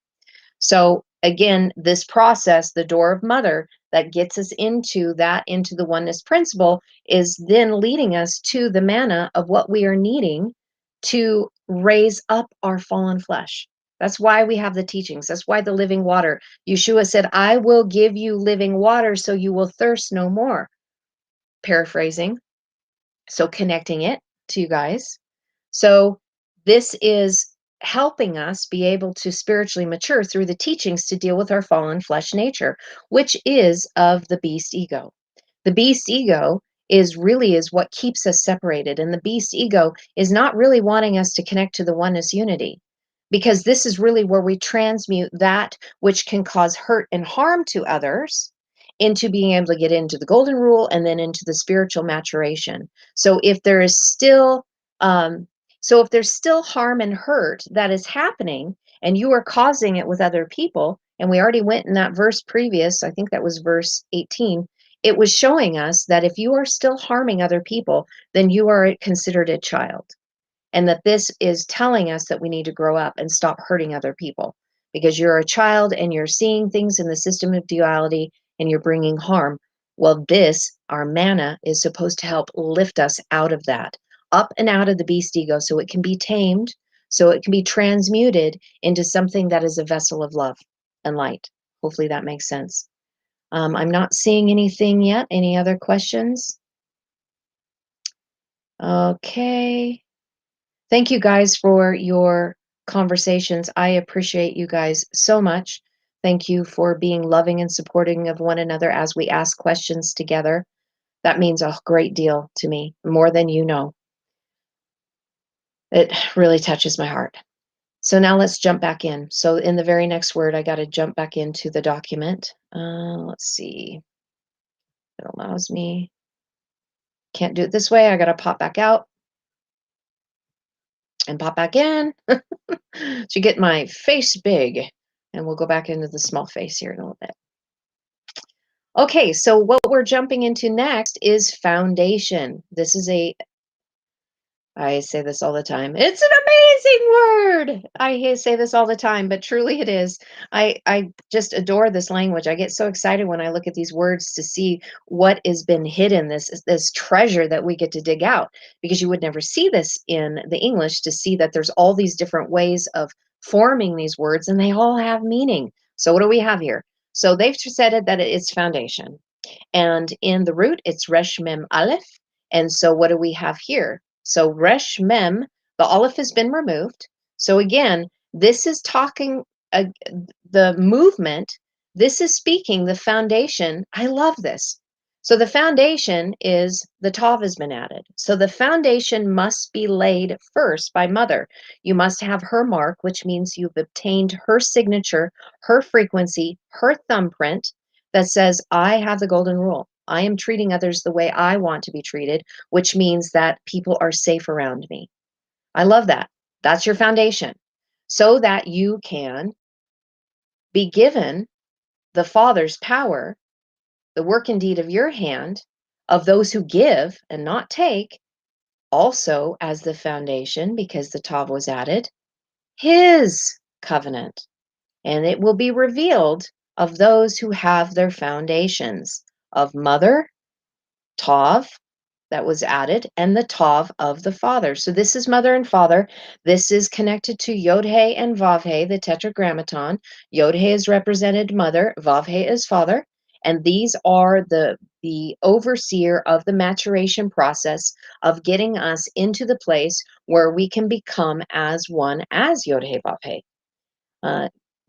So again, this process, the door of Mother, that gets us into the oneness principle, is then leading us to the manna of what we are needing to raise up our fallen flesh. That's why we have the teachings. That's why the living water. Yeshua said, I will give you living water so you will thirst no more. Paraphrasing. So connecting it to you guys. So this is helping us be able to spiritually mature through the teachings to deal with our fallen flesh nature, which is of the beast ego. The beast ego is what keeps us separated. And the beast ego is not really wanting us to connect to the oneness unity, because this is really where we transmute that which can cause hurt and harm to others into being able to get into the golden rule and then into the spiritual maturation. So if there is still um, if there's still harm and hurt that is happening, and you are causing it with other people, and we already went in that verse previous, I think that was verse 18, it was showing us that if you are still harming other people, then you are considered a child. And that this is telling us that we need to grow up and stop hurting other people, because you're a child and you're seeing things in the system of duality and you're bringing harm. Well, our manna, is supposed to help lift us out of that, up and out of the beast ego, so it can be tamed, so it can be transmuted into something that is a vessel of love and light. Hopefully that makes sense. I'm not seeing anything yet. Any other questions? Okay. Thank you guys for your conversations. I appreciate you guys so much. Thank you for being loving and supporting of one another as we ask questions together. That means a great deal to me, more than you know. It really touches my heart. So now let's jump back in. So in the very next word, I got to jump back into the document. Let's see. It allows me. Can't do it this way. I got to pop back out and pop back in to get my face big. And we'll go back into the small face here in a little bit. Okay, so what we're jumping into next is foundation. This is I say this all the time. It's an amazing word. Say this all the time, but truly it is. I just adore this language. I get so excited when I look at these words to see what has been hidden, this treasure that we get to dig out, because you would never see this in the English, to see that there's all these different ways of forming these words and they all have meaning. So what do we have here? So they've said it that it's foundation. And in the root, it's resh mem aleph. And so what do we have here? So resh mem, the aleph has been removed. So again, this is talking the movement. This is speaking the foundation. I love this. So the foundation is the tav has been added. So the foundation must be laid first by mother. You must have her mark, which means you've obtained her signature, her frequency, her thumbprint that says, I have the golden rule. I am treating others the way I want to be treated, which means that people are safe around me. I love that. That's your foundation. So that you can be given the Father's power, the work and deed of your hand, of those who give and not take, also as the foundation, because the Tav was added, his covenant. And it will be revealed of those who have their foundations of mother, Tav, that was added, and the Tav of the Father. So this is mother and father. This is connected to Yod-He and Vav-He, the tetragrammaton. Yod-He is represented mother, Vav-He is father. And these are the overseer of the maturation process of getting us into the place where we can become as one as Yod-He, Vav-He.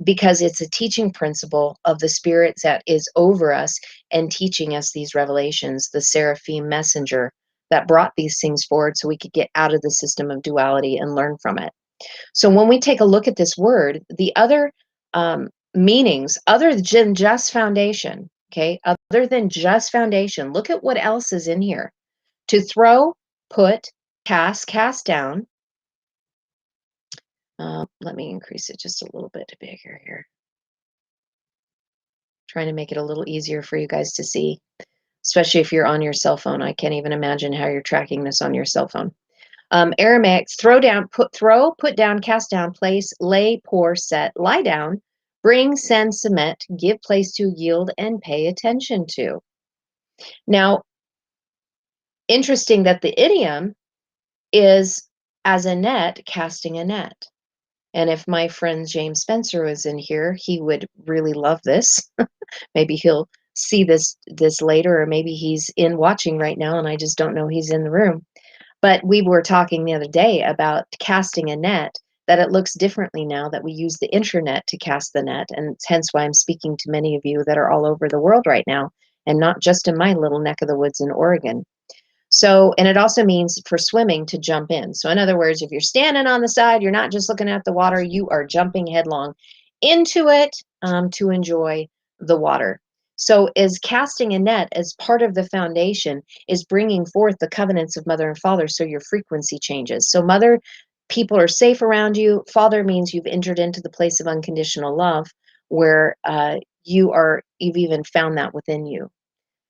Because it's a teaching principle of the spirit that is over us and teaching us these revelations, the seraphim messenger that brought these things forward so we could get out of the system of duality and learn from it. So when we take a look at this word, the other meanings, other than just foundation, okay, other than just foundation, look at what else is in here. To throw, put, cast down. Let me increase it just a little bit bigger here. Trying to make it a little easier for you guys to see, especially if you're on your cell phone. I can't even imagine how you're tracking this on your cell phone. Aramaic, throw down, put down, cast down, place, lay, pour, set, lie down, bring, send, submit, give place to, yield, and pay attention to. Now, interesting that the idiom is as a net, casting a net. And if my friend James Spencer was in here, he would really love this. Maybe he'll see this later, or maybe he's in watching right now and I just don't know he's in the room. But we were talking the other day about casting a net, that it looks differently now that we use the intranet to cast the net, and it's hence why I'm speaking to many of you that are all over the world right now and not just in my little neck of the woods in Oregon. So, and it also means for swimming to jump in. So in other words, if you're standing on the side, you're not just looking at the water, you are jumping headlong into it to enjoy the water. So is casting a net as part of the foundation is bringing forth the covenants of mother and father. So your frequency changes. So mother, people are safe around you. Father means you've entered into the place of unconditional love where you've even found that within you.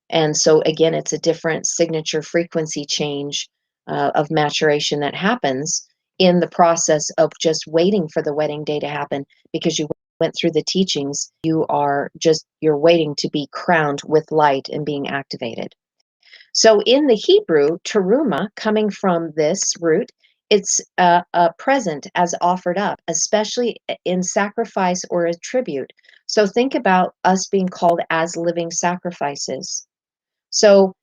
And so again, it's a different signature frequency change of maturation that happens in the process of just waiting for the wedding day to happen, because you went through the teachings. You're waiting to be crowned with light and being activated. So in the Hebrew, teruma, coming from this root, it's a present as offered up, especially in sacrifice or a tribute. So think about us being called as living sacrifices. So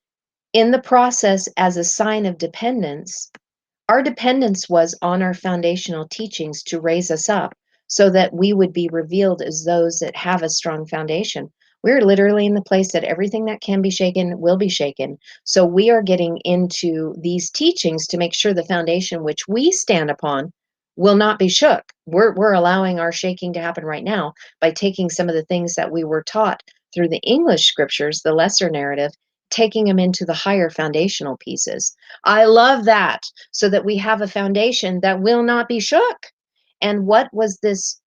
In the process, as a sign of dependence, our dependence was on our foundational teachings to raise us up so that we would be revealed as those that have a strong foundation. We're literally in the place that everything that can be shaken will be shaken. So we are getting into these teachings to make sure the foundation which we stand upon will not be shook. We're allowing our shaking to happen right now by taking some of the things that we were taught through the English scriptures, the lesser narrative, taking them into the higher foundational pieces. I love that, so that we have a foundation that will not be shook. And what was this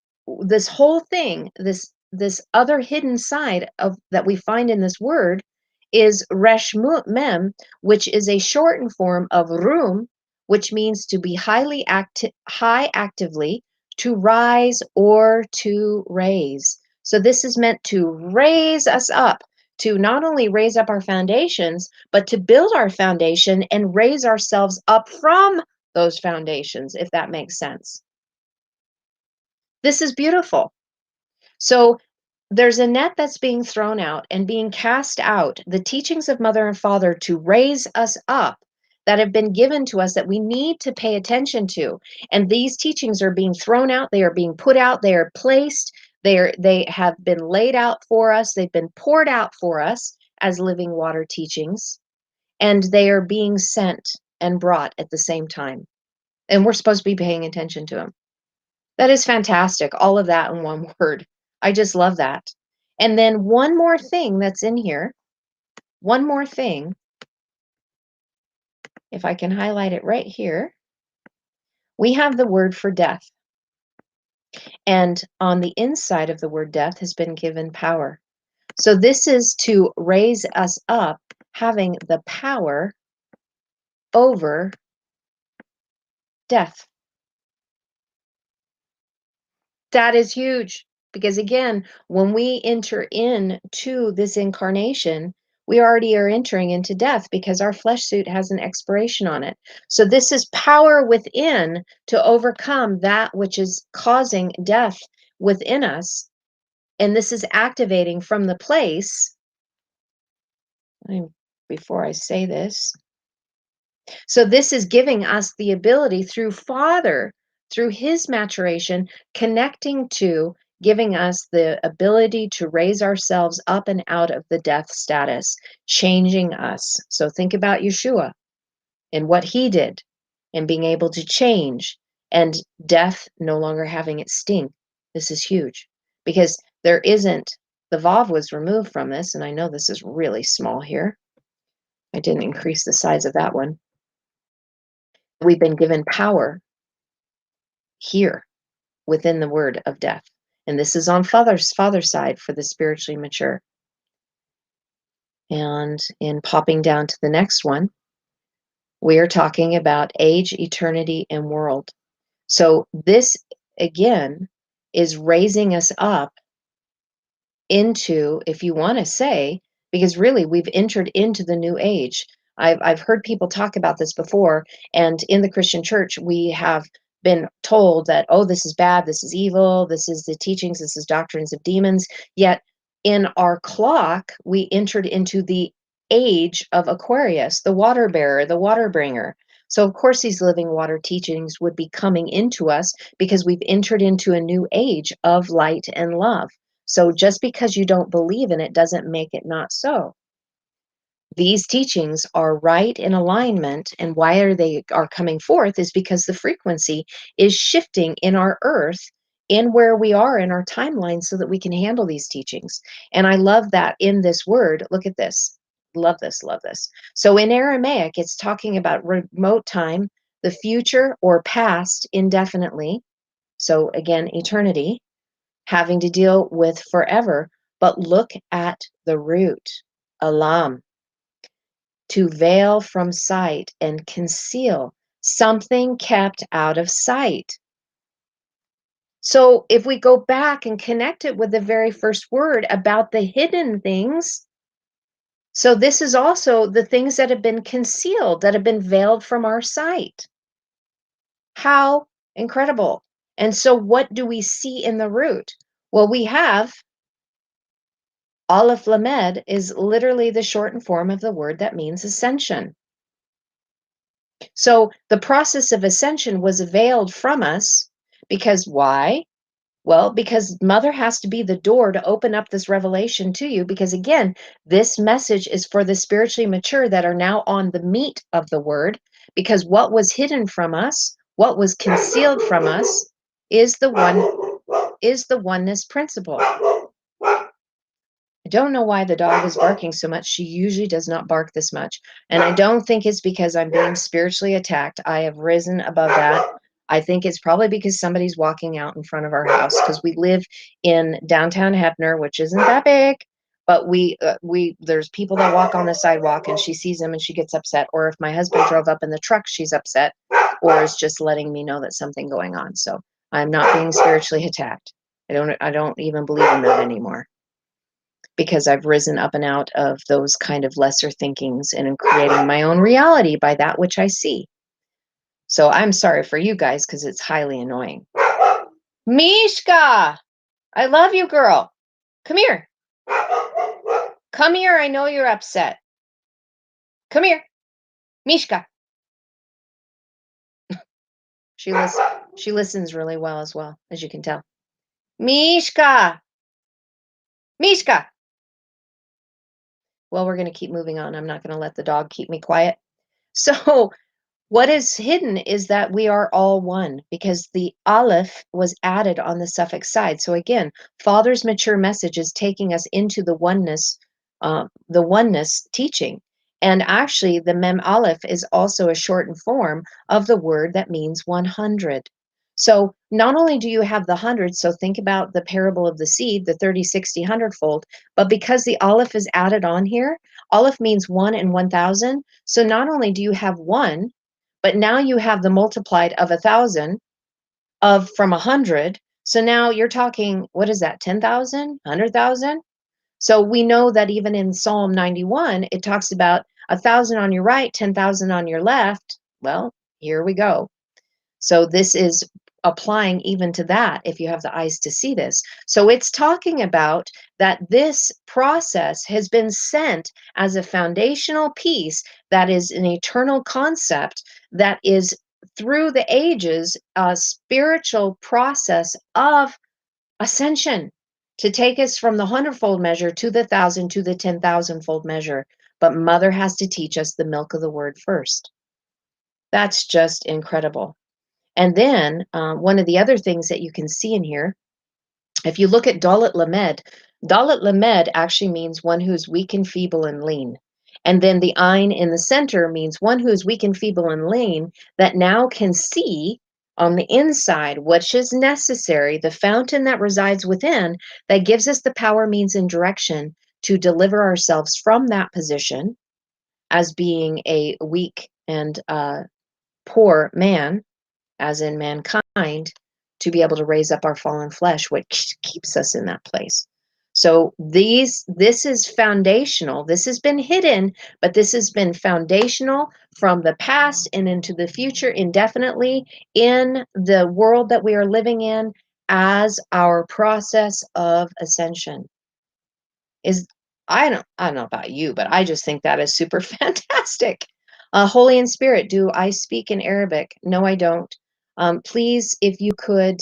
whole thing, this other hidden side of that we find in this word is resh mem, which is a shortened form of rum, which means to be high actively, to rise or to raise. So this is meant to raise us up, to not only raise up our foundations, but to build our foundation and raise ourselves up from those foundations, if that makes sense. This is beautiful. So there's a net that's being thrown out and being cast out, the teachings of mother and father to raise us up that have been given to us that we need to pay attention to. And these teachings are being thrown out, they are being put out, they are placed, they have been laid out for us, they've been poured out for us as living water teachings, and they are being sent and brought at the same time. And we're supposed to be paying attention to them. That is fantastic. All of that in one word. I just love that. And then one more thing that's in here, one more thing, if I can highlight it right here, we have the word for death. And on the inside of the word death has been given power. So this is to raise us up, having the power over death. That is huge because, again, when we enter into this incarnation, we already are entering into death because our flesh suit has an expiration on it. So this is power within to overcome that which is causing death within us. And this is activating from the place, before I say this, so this is giving us the ability through Father, through his maturation, connecting to giving us the ability to raise ourselves up and out of the death status, changing us. So think about Yeshua and what he did and being able to change and death no longer having its sting. This is huge because there isn't, the Vav was removed from this. And I know this is really small here. I didn't increase the size of that one. We've been given power here within the word of death. And this is on father's side for the spiritually mature. And in popping down to the next one, we are talking about age, eternity, and world. So this, again, is raising us up into, if you want to say, because really we've entered into the new age. I've heard people talk about this before, and in the Christian church, we have been told that, oh, this is bad, this is evil, this is the teachings, this is doctrines of demons. Yet in our clock, we entered into the age of Aquarius, the water bearer, the water bringer. So, of course, these living water teachings would be coming into us because we've entered into a new age of light and love. So just because you don't believe in it doesn't make it not so. These teachings are right in alignment, and why they are coming forth is because the frequency is shifting in our earth, in where we are in our timeline, so that we can handle these teachings. And I love that in this word. Look at this. Love this, love this. So in Aramaic, it's talking about remote time, the future or past indefinitely. So again, eternity, having to deal with forever. But look at the root, alam, to veil from sight and conceal, something kept out of sight. So if we go back and connect it with the very first word about the hidden things, so this is also the things that have been concealed, that have been veiled from our sight. How incredible. And so what do we see in the root? Well, we have Aleph Lamed is literally the shortened form of the word that means ascension. So the process of ascension was veiled from us because why? Well, because mother has to be the door to open up this revelation to you. Because again, this message is for the spiritually mature that are now on the meat of the word. Because what was hidden from us, what was concealed from us, is the oneness principle. I don't know why the dog is barking so much. She usually does not bark this much. And I don't think it's because I'm being spiritually attacked. I have risen above that. I think it's probably because somebody's walking out in front of our house because we live in downtown Hefner, which isn't that big, but there's people that walk on the sidewalk and she sees them and she gets upset. Or if my husband drove up in the truck, she's upset or is just letting me know that something going on. So I'm not being spiritually attacked. I don't even believe in that anymore, because I've risen up and out of those kind of lesser thinkings and am creating my own reality by that which I see. So I'm sorry for you guys because it's highly annoying. Mishka, I love you, girl. Come here. Come here. I know you're upset. Come here. Mishka. She listens really well as you can tell. Mishka. Mishka. Well, we're going to keep moving on. I'm not going to let the dog keep me quiet. So what is hidden is that we are all one because the aleph was added on the suffix side. So again, Father's mature message is taking us into the oneness teaching. And actually, the mem aleph is also a shortened form of the word that means 100. So not only do you have the 100, so think about the parable of the seed, the 30, 60, 100-fold, but because the aleph is added on here, aleph means 1 and 1,000. So not only do you have 1, but now you have the multiplied of 1,000 of from 100. So now you're talking, what is that, 10,000, 100,000? So we know that even in Psalm 91, it talks about 1,000 on your right, 10,000 on your left. Well, here we go. So this is applying even to that if you have the eyes to see this. So it's talking about that this process has been sent as a foundational piece that is an eternal concept that is through the ages a spiritual process of ascension to take us from the 100-fold measure to the 1,000 to the 10,000-fold measure. But mother has to teach us the milk of the word first. That's just incredible. And then one of the other things that you can see in here, if you look at Dalet Lamed actually means one who is weak and feeble and lean. And then the Ein in the center means one who is weak and feeble and lean that now can see on the inside, which is necessary, the fountain that resides within that gives us the power, means, and direction to deliver ourselves from that position as being a weak and poor man, as in mankind, to be able to raise up our fallen flesh, which keeps us in that place. So this is foundational. This has been hidden, but this has been foundational from the past and into the future indefinitely in the world that we are living in as our process of ascension. I don't know about you, but I just think that is super fantastic. Holy in Spirit, do I speak in Arabic? No, I don't. Please, if you could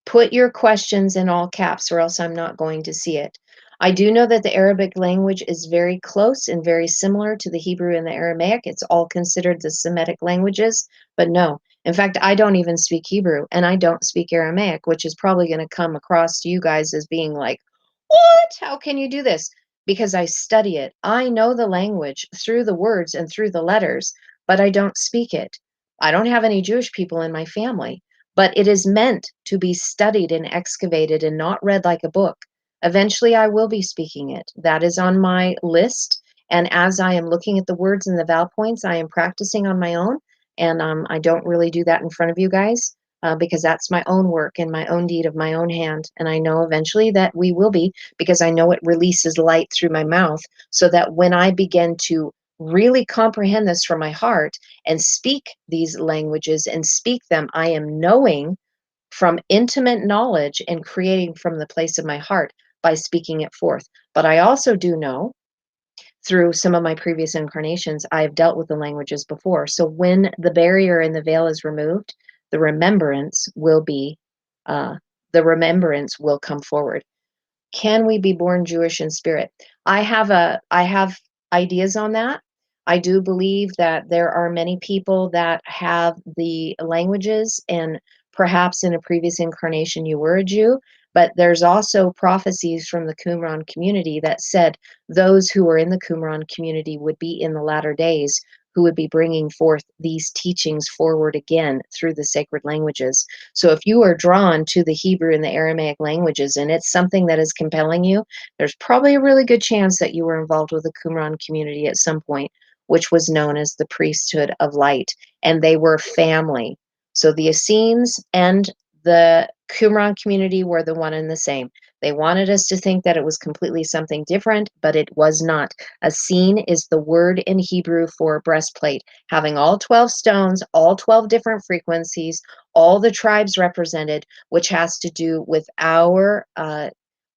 put your questions in all caps, or else I'm not going to see it. I do know that the Arabic language is very close and very similar to the Hebrew and the Aramaic. It's all considered the Semitic languages, but no. In fact, I don't even speak Hebrew and I don't speak Aramaic, which is probably going to come across to you guys as being like, what? How can you do this? Because I study it. I know the language through the words and through the letters, but I don't speak it. I don't have any Jewish people in my family, but it is meant to be studied and excavated and not read like a book. Eventually, I will be speaking it. That is on my list. And as I am looking at the words and the vowel points, I am practicing on my own. And I don't really do that in front of you guys because that's my own work and my own deed of my own hand. And I know eventually that we will be, because I know it releases light through my mouth, so that when I begin to really comprehend this from my heart and speak these languages and speak them, I am knowing from intimate knowledge and creating from the place of my heart. by speaking it forth. But I also do know through some of my previous incarnations, I've dealt with the languages before. So when the barrier and the veil is removed, the remembrance will be, the remembrance will come forward. Can we be born Jewish in spirit? I have ideas on that. I do believe that there are many people that have the languages, and perhaps in a previous incarnation you were a Jew, but there's also prophecies from the Qumran community that said those who are in the Qumran community would be in the latter days, who would be bringing forth these teachings forward again through the sacred languages. So if you are drawn to the Hebrew and the Aramaic languages and it's something that is compelling you, there's probably a really good chance that you were involved with the Qumran community at some point, which was known as the priesthood of light, and they were family. So the Essenes and the Qumran community were the one and the same. They wanted us to think that it was completely something different, but it was not. Essene is the word in Hebrew for breastplate, having all 12 stones, all 12 different frequencies, all the tribes represented, which has to do with our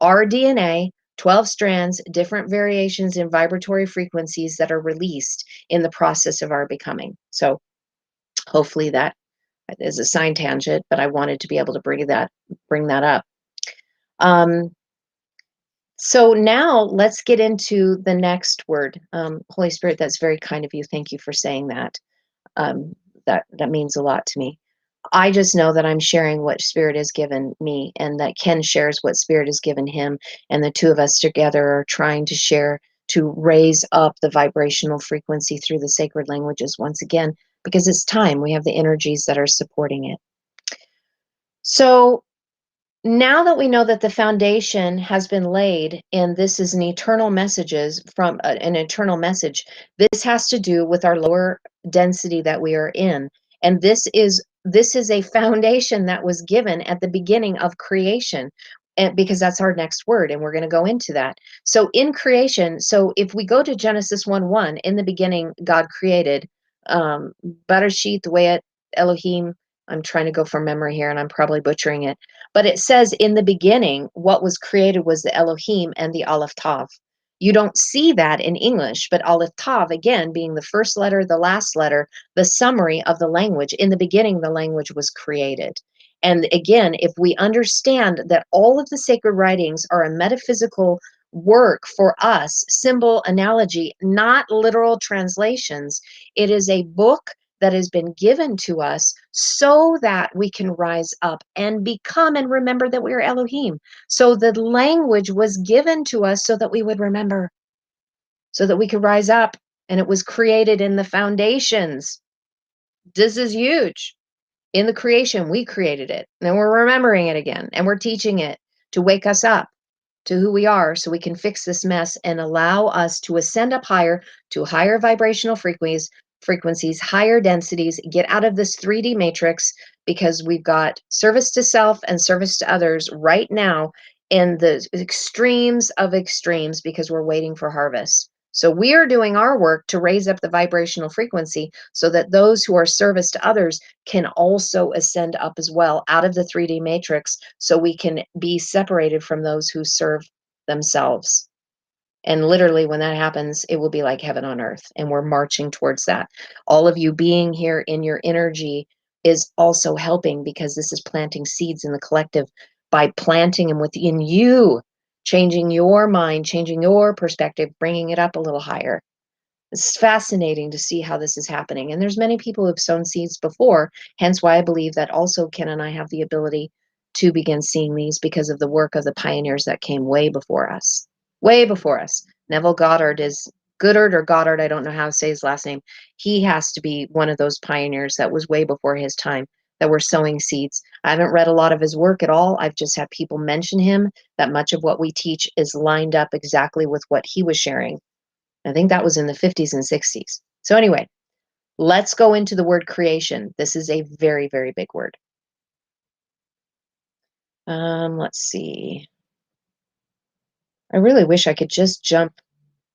DNA, 12 strands, different variations in vibratory frequencies that are released in the process of our becoming. So hopefully that is a side tangent, but I wanted to be able to bring that up. So now let's get into the next word. Holy Spirit, that's very kind of you. Thank you for saying that. That means a lot to me. I just know that I'm sharing what Spirit has given me, and that Ken shares what Spirit has given him, and the two of us together are trying to share to raise up the vibrational frequency through the sacred languages once again, because it's time. We have the energies that are supporting it. So now that we know that the foundation has been laid, and this is an eternal messages from an eternal message, this has to do with our lower density that we are in, and this is a foundation that was given at the beginning of creation, and because that's our next word, and we're going to go into that. So in creation, so if we go to Genesis 1:1, in the beginning God created, Bereshit Dwayet Elohim. I'm trying to go from memory here, and I'm probably butchering it. But it says in the beginning, what was created was the Elohim and the Aleph Tav. You don't see that in English, but Aleph Tav, again, being the first letter, the last letter, the summary of the language. In the beginning, the language was created. And again, if we understand that all of the sacred writings are a metaphysical work for us, symbol, analogy, not literal translations, it is a book that has been given to us so that we can rise up and become and remember that we are Elohim. So the language was given to us so that we would remember, so that we could rise up, and it was created in the foundations. This is huge. In the creation, we created it, and we're remembering it again, and we're teaching it to wake us up to who we are so we can fix this mess and allow us to ascend up higher to higher vibrational frequencies, higher densities, get out of this 3D matrix, because we've got service to self and service to others right now in the extremes of extremes, because we're waiting for harvest. So we are doing our work to raise up the vibrational frequency so that those who are service to others can also ascend up as well out of the 3D matrix, so we can be separated from those who serve themselves. And literally, when that happens, it will be like heaven on earth. And we're marching towards that. All of you being here in your energy is also helping, because this is planting seeds in the collective by planting them within you, changing your mind, changing your perspective, bringing it up a little higher. It's fascinating to see how this is happening. And there's many people who've sown seeds before, hence why I believe that also Ken and I have the ability to begin seeing these, because of the work of the pioneers that came way before us. Way before us. Neville Goddard is Goddard or Goddard, I don't know how to say his last name. He has to be one of those pioneers that was way before his time, that were sowing seeds. I haven't read a lot of his work at all. I've just had people mention him, that much of what we teach is lined up exactly with what he was sharing. I think that was in the 50s and 60s. So anyway, let's go into the word creation. This is a very, very big word. Let's see. I really wish I could just jump.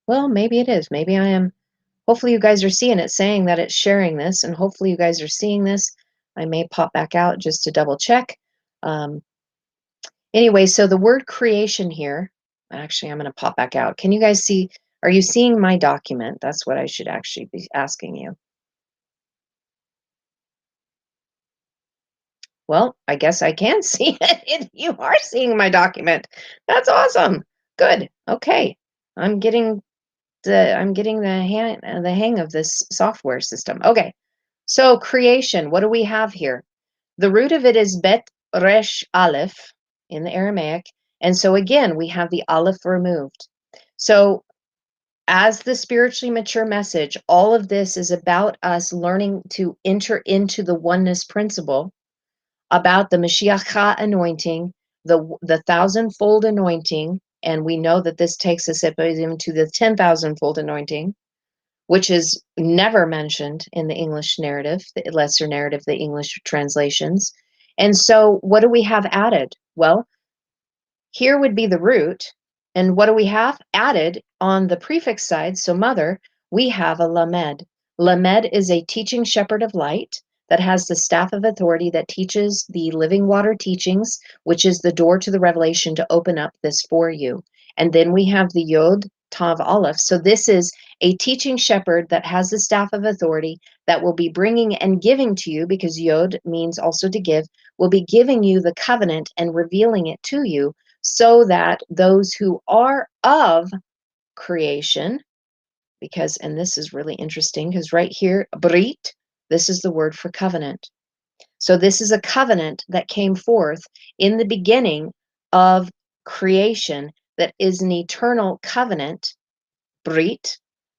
Well, maybe it is. Maybe I am. Hopefully you guys are seeing it, saying that it's sharing this, and hopefully you guys are seeing this. I may pop back out just to double check. Anyway, so the word creation here Actually, I'm going to pop back out. Can you guys see? Are you seeing my document? That's what I should actually be asking you. Well, I guess I can see it. You are seeing my document. That's awesome. Good. Okay. I'm getting the hang of this software system. Okay. So creation, what do we have here? The root of it is bet resh aleph in the Aramaic. And so again, we have the aleph removed. So as the spiritually mature message, all of this is about us learning to enter into the oneness principle, about the Mashiach anointing, the thousandfold anointing, and we know that this takes us into the 10,000-fold anointing, which is never mentioned in the English narrative, the lesser narrative, the English translations. And so, what do we have added? Well, here would be the root. And what do we have added on the prefix side? So, mother, we have a lamed. Lamed is a teaching shepherd of light that has the staff of authority that teaches the living water teachings, which is the door to the revelation to open up this for you. And then we have the Yod Tav Aleph. So, this is a teaching shepherd that has the staff of authority that will be bringing and giving to you, because Yod means also to give, will be giving you the covenant and revealing it to you, so that those who are of creation, because, and this is really interesting, because right here, Brit, this is the word for covenant. So this is a covenant that came forth in the beginning of creation, that is an eternal covenant, Brit,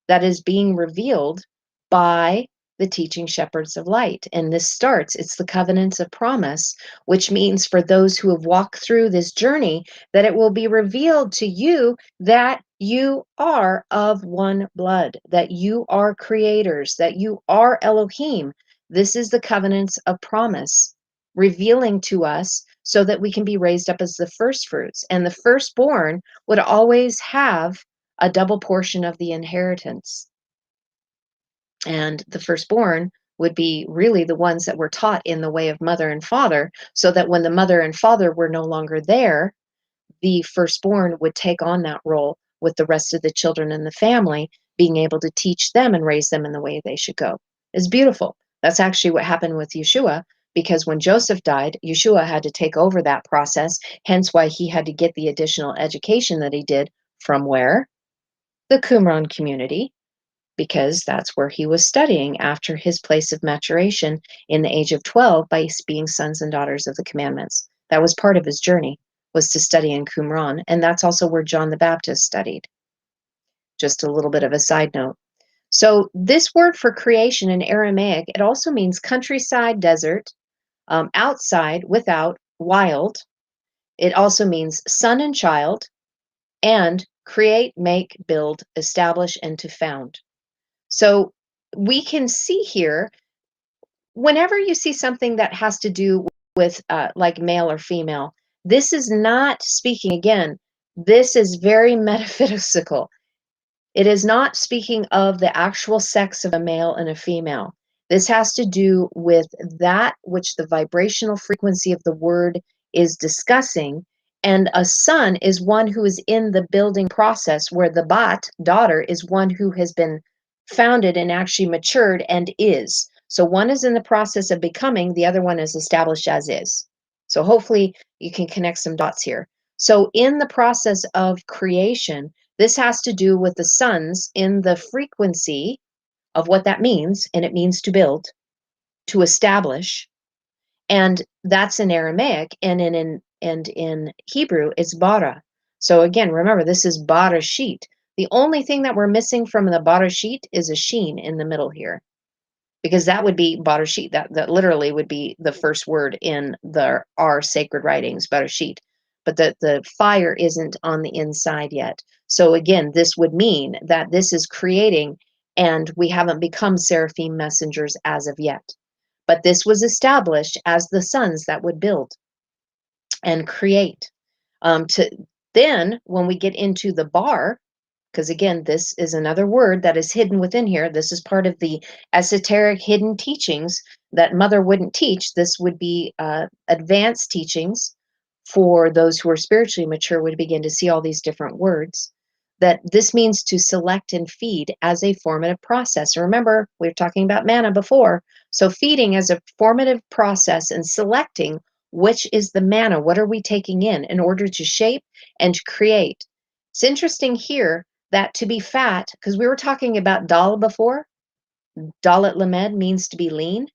that is being revealed by the teaching shepherds of light. And this starts, it's the covenants of promise, which means for those who have walked through this journey, that it will be revealed to you that you are of one blood, that you are creators, that you are Elohim. This is the covenants of promise revealing to us so that we can be raised up as the first fruits. And the firstborn would always have a double portion of the inheritance. And the firstborn would be really the ones that were taught in the way of mother and father, so that when the mother and father were no longer there, the firstborn would take on that role with the rest of the children in the family, being able to teach them and raise them in the way they should go. It's beautiful. That's actually what happened with Yeshua, because when Joseph died, Yeshua had to take over that process, hence why he had to get the additional education that he did from where? The Qumran community, because that's where he was studying after his place of maturation in the age of 12 by being sons and daughters of the commandments. That was part of his journey, was to study in Qumran, and that's also where John the Baptist studied. Just a little bit of a side note. So this word for creation in Aramaic, it also means countryside, desert, outside, without, wild. It also means son and child, and create, make, build, establish, and to found. So we can see here, whenever you see something that has to do with like male or female, this is not speaking, again, this is very metaphysical. It is not speaking of the actual sex of a male and a female. This has to do with that which the vibrational frequency of the word is discussing. And a son is one who is in the building process, where the bat, daughter, is one who has been founded and actually matured and is. So one is in the process of becoming, the other one is established as is. So hopefully you can connect some dots here. So in the process of creation, this has to do with the sons in the frequency of what that means, and it means to build, to establish, and that's in Aramaic, and in Hebrew it's bara. So again, remember, this is barashit. The only thing that we're missing from the barashit is a sheen in the middle here, because that would be barashit. That literally would be the first word in our sacred writings, barashit. But the fire isn't on the inside yet. So again, this would mean that this is creating, and we haven't become seraphim messengers as of yet. But this was established as the sons that would build and create. Then, when we get into the bar, because again, this is another word that is hidden within here. This is part of the esoteric hidden teachings that Mother wouldn't teach. This would be advanced teachings for those who are spiritually mature would begin to see all these different words, that this means to select and feed as a formative process. Remember, we were talking about manna before. So feeding as a formative process and selecting which is the manna, what are we taking in order to shape and create. It's interesting here that to be fat, because we were talking about dal before, Dalit Lamed means to be lean.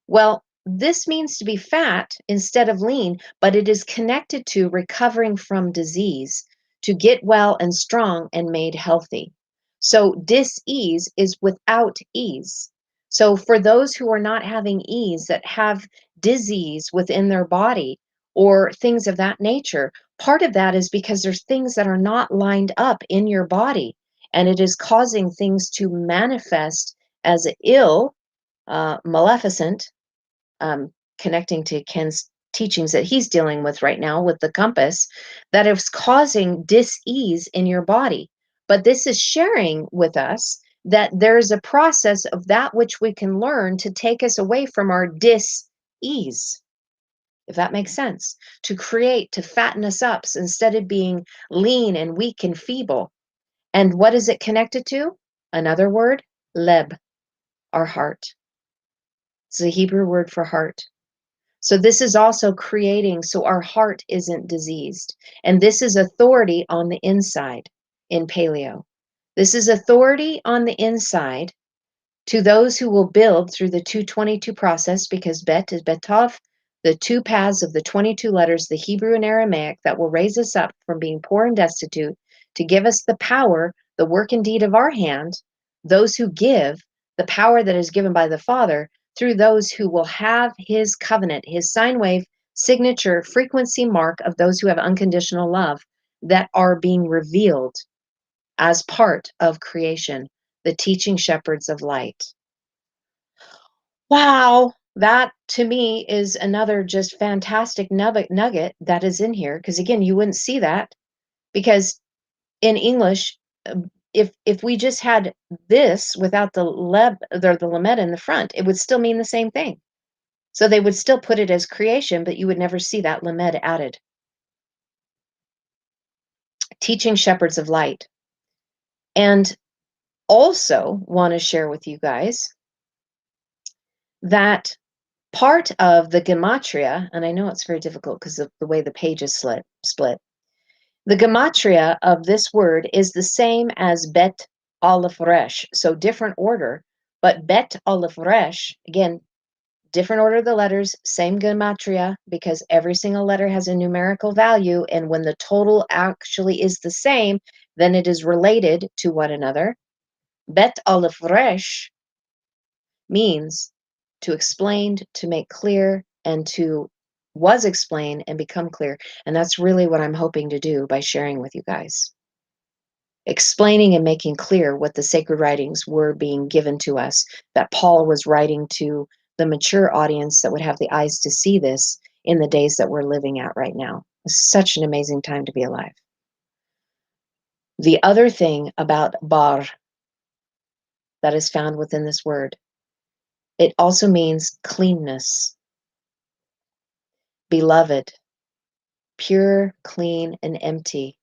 Well, this means to be fat instead of lean, but it is connected to recovering from disease, to get well and strong and made healthy. So dis-ease is without ease. So for those who are not having ease, that have disease within their body or things of that nature, part of that is because there's things that are not lined up in your body, and it is causing things to manifest as ill, maleficent, connecting to Ken's teachings that he's dealing with right now with the compass, that is causing dis-ease in your body. But this is sharing with us that there's a process of that which we can learn to take us away from our dis-ease, if that makes sense, to create, to fatten us up instead of being lean and weak and feeble. And what is it connected to? Another word, leb, our heart. It's the Hebrew word for heart. So this is also creating so our heart isn't diseased. And this is authority on the inside in paleo. This is authority on the inside to those who will build through the 222 process, because bet is betov, the two paths of the 22 letters, the Hebrew and Aramaic, that will raise us up from being poor and destitute to give us the power, the work and deed of our hand, those who give the power that is given by the Father through those who will have his covenant, his sine wave, signature, frequency mark of those who have unconditional love that are being revealed as part of creation, the teaching shepherds of light. Wow, that to me is another just fantastic nugget that is in here. Because again, you wouldn't see that, because in English, if we just had this without the the lamed in the front, it would still mean the same thing. So they would still put it as creation, but you would never see that lamed added. Teaching shepherds of light. And also want to share with you guys that part of the gematria, and I know it's very difficult because of the way the page is split. The gematria of this word is the same as bet aleph resh, so different order, but bet aleph resh, again, different order of the letters, same gematria, because every single letter has a numerical value, and when the total actually is the same, then it is related to one another. Bet aleph resh means to explain, to make clear, and to was explained and become clear. And that's really what I'm hoping to do by sharing with you guys. Explaining and making clear what the sacred writings were being given to us, that Paul was writing to the mature audience that would have the eyes to see this in the days that we're living at right now. It's such an amazing time to be alive. The other thing about bar that is found within this word, it also means cleanness, beloved, pure, clean, and empty,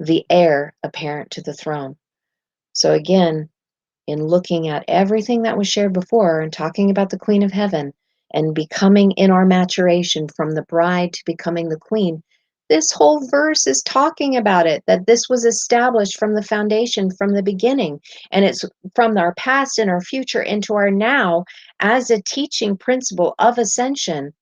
the heir apparent to the throne. So again, in looking at everything that was shared before and talking about the Queen of Heaven and becoming in our maturation from the bride to becoming the queen, this whole verse is talking about it, that this was established from the foundation, from the beginning, and it's from our past and our future into our now as a teaching principle of ascension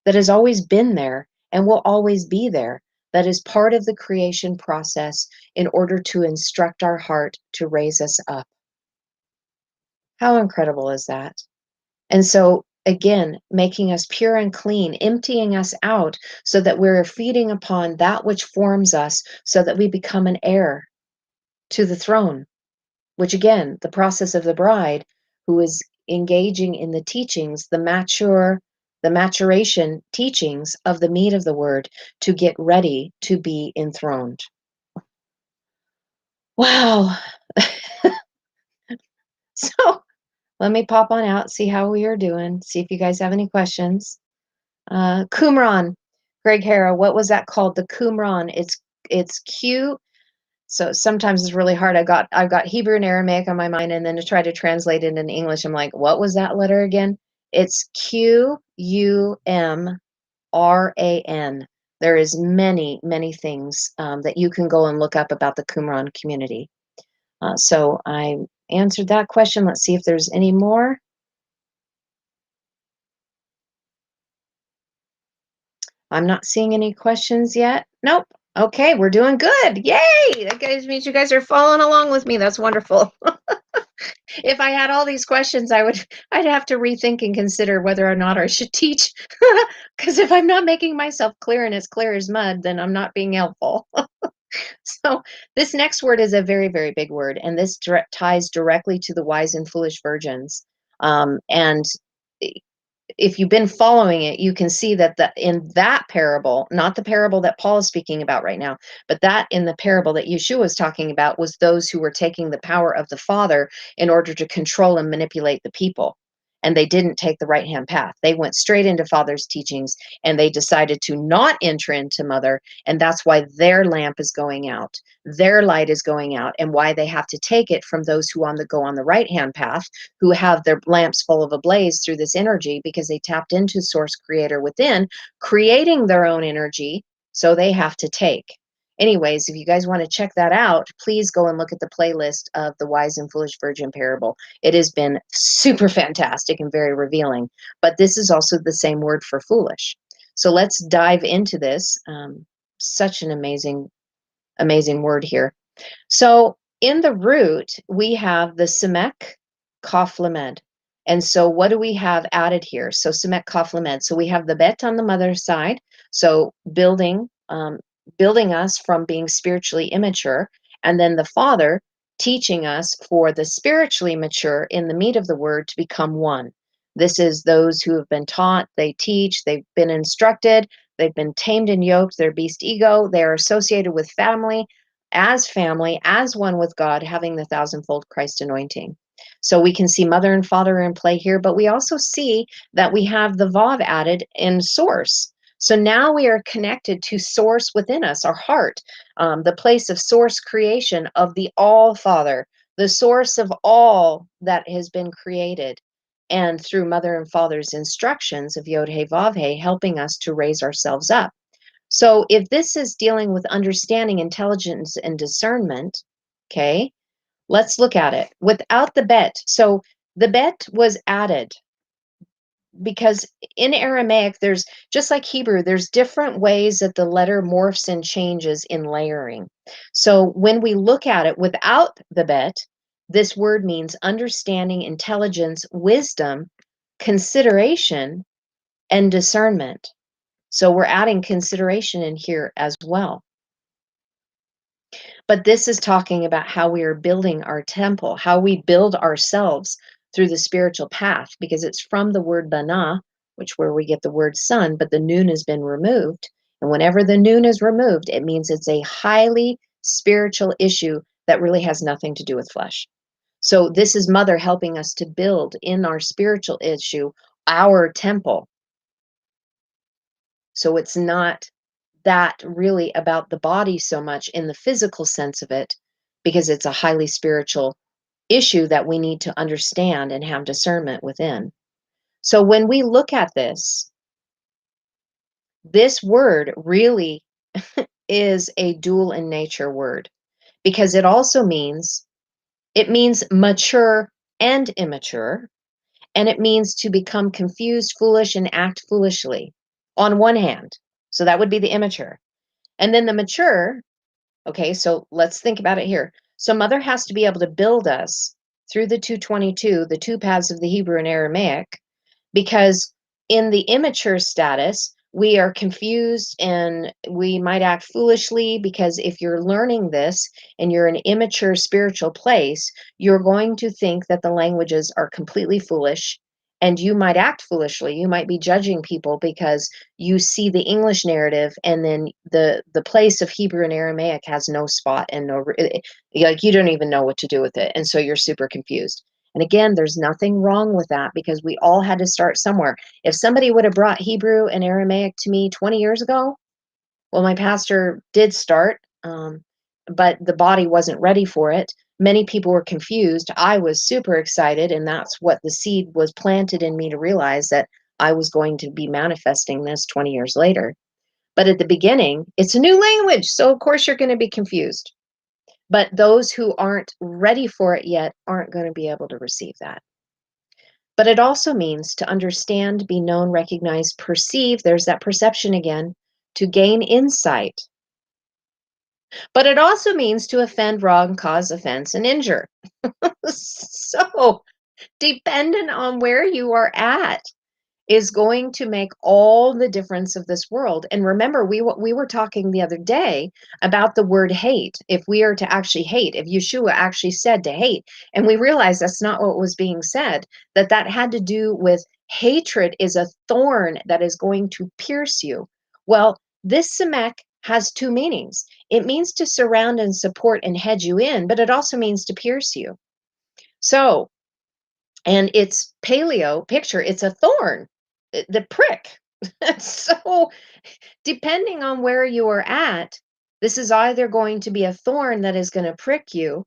that has always been there and will always be there, that is part of the creation process in order to instruct our heart to raise us up. How incredible is that? And so, again, making us pure and clean, emptying us out so that we're feeding upon that which forms us so that we become an heir to the throne, which again, the process of the bride who is engaging in the teachings, the maturation teachings of the meat of the word to get ready to be enthroned. Wow. So let me pop on out, see how we are doing, see if you guys have any questions. Qumran, Greg Harrow, what was that called? The Qumran. It's Q. So sometimes it's really hard. I've got Hebrew and Aramaic on my mind, and then to try to translate it in English, I'm like, what was that letter again? It's Qumran. There is many, many things that you can go and look up about the Qumran community. So I answered that question. Let's see if there's any more. I'm not seeing any questions yet. Nope. Okay, we're doing good. Yay! That guys means you guys are following along with me. That's wonderful. If I had all these questions, I'd have to rethink and consider whether or not I should teach. Because if I'm not making myself clear and as clear as mud, then I'm not being helpful. So this next word is a very, very big word, and this ties directly to the wise and foolish virgins. And if you've been following it, you can see that in that parable, not the parable that Paul is speaking about right now, but that in the parable that Yeshua was talking about was those who were taking the power of the Father in order to control and manipulate the people. And they didn't take the right hand path. They went straight into Father's teachings, and they decided to not enter into Mother. And that's why their lamp is going out. Their light is going out, and why they have to take it from those who go on the right hand path, who have their lamps full of ablaze through this energy, because they tapped into Source Creator within, creating their own energy. So they have to take. Anyways, if you guys want to check that out, please go and look at the playlist of the Wise and Foolish Virgin parable. It has been super fantastic and very revealing. But this is also the same word for foolish. So let's dive into this. Such an amazing, amazing word here. So in the root, we have the Semek Kaf Lamed. And so what do we have added here? So Semek Kaf Lamed. So we have the Bet on the mother's side. So building us from being spiritually immature. And then the Father teaching us for the spiritually mature in the meat of the word to become one. This is those who have been taught, they teach, they've been instructed, they've been tamed and yoked, their beast ego, they're associated with family, as one with God, having the thousandfold Christ anointing. So we can see mother and father in play here, but we also see that we have the Vav added in source. So now we are connected to source within us, our heart, the place of source creation of the All Father, the source of all that has been created. And through mother and father's instructions of Yod He Vav He, helping us to raise ourselves up. So if this is dealing with understanding, intelligence, and discernment, okay, let's look at it. Without the bet, so the bet was added because in Aramaic, there's, just like Hebrew, there's different ways that the letter morphs and changes in layering. So when we look at it without the bet, this word means understanding, intelligence, wisdom, consideration, and discernment. So we're adding consideration in here as well. But this is talking about how we are building our temple, how we build ourselves through the spiritual path, because it's from the word bana, which where we get the word son, but the noon has been removed. And whenever the noon is removed, it means it's a highly spiritual issue that really has nothing to do with flesh. So this is mother helping us to build in our spiritual issue, our temple. So it's not that really about the body so much in the physical sense of it, because it's a highly spiritual issue that we need to understand and have discernment within. So when we look at this word really is a dual in nature word, because it also means mature and immature, and it means to become confused, foolish, and act foolishly on one hand. So that would be the immature. And then the mature, okay, so let's think about it here. So mother has to be able to build us through the 222, the two paths of the Hebrew and Aramaic, because in the immature status, we are confused and we might act foolishly, because if you're learning this and you're in an immature spiritual place, you're going to think that the languages are completely foolish, and you might act foolishly. You might be judging people because you see the English narrative, and then the place of Hebrew and Aramaic has no spot and like you don't even know what to do with it, and so you're super confused. And again, there's nothing wrong with that because we all had to start somewhere. If somebody would have brought Hebrew and Aramaic to me 20 years ago, well, my pastor did start, but the body wasn't ready for it. Many people were confused. I was super excited, and that's what the seed was planted in me to realize that I was going to be manifesting this 20 years later. But at the beginning, it's a new language, so of course you're going to be confused. But those who aren't ready for it yet aren't going to be able to receive that. But it also means to understand, be known, recognize, perceive. There's that perception again, to gain insight. But it also means to offend, wrong, cause offense, and injure. So, dependent on where you are at, is going to make all the difference of this world. And remember, we were talking the other day about the word hate. If we are to actually hate, if Yeshua actually said to hate, and we realized that's not what was being said, that had to do with hatred is a thorn that is going to pierce you. Well, this Samek has two meanings. It means to surround and support and hedge you in, but it also means to pierce you. So, and it's paleo picture, it's a thorn, the prick. So, depending on where you are at, this is either going to be a thorn that is going to prick you,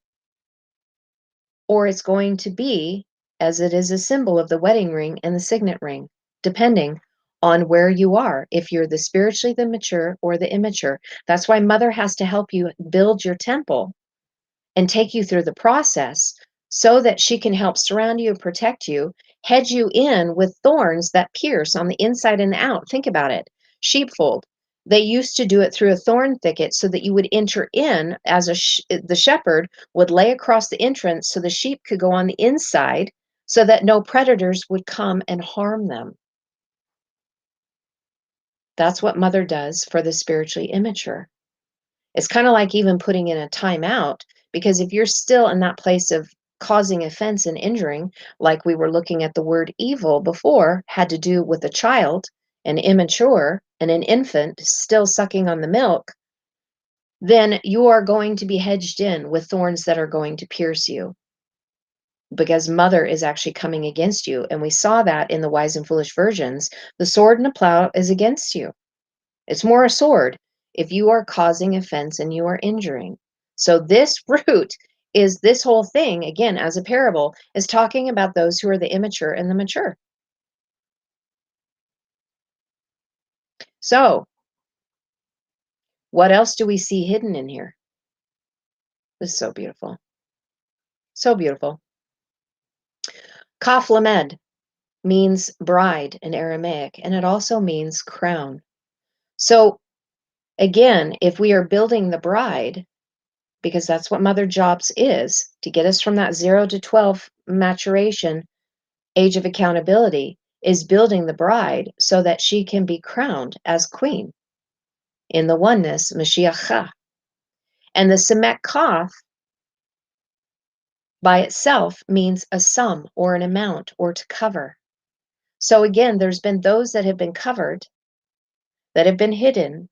or it's going to be, as it is a symbol of the wedding ring and the signet ring, depending on where you are, if you're the spiritually the mature or the immature. That's why Mother has to help you build your temple and take you through the process so that she can help surround you and protect you, hedge you in with thorns that pierce on the inside and out. Think about it. Sheepfold. They used to do it through a thorn thicket so that you would enter in as the shepherd would lay across the entrance so the sheep could go on the inside so that no predators would come and harm them. That's what Mother does for the spiritually immature. It's kind of like even putting in a timeout, because if you're still in that place of causing offense and injuring, like we were looking at the word evil before, had to do with a child, an immature, and an infant still sucking on the milk, then you are going to be hedged in with thorns that are going to pierce you because Mother is actually coming against you. And we saw that in the wise and foolish versions. The sword and the plow is against you. It's more a sword if you are causing offense and you are injuring. So this root is this whole thing, again, as a parable, is talking about those who are the immature and the mature. So what else do we see hidden in here? This is so beautiful. So beautiful. Kaf Lamed means bride in Aramaic, and it also means crown. So again, if we are building the bride, because that's what Mother Jobs is, to get us from that 0 to 12 maturation, age of accountability, is building the bride so that she can be crowned as queen in the oneness, Mashiach. And the Semek Kaf by itself means a sum or an amount or to cover. So again, there's been those that have been covered, that have been hidden,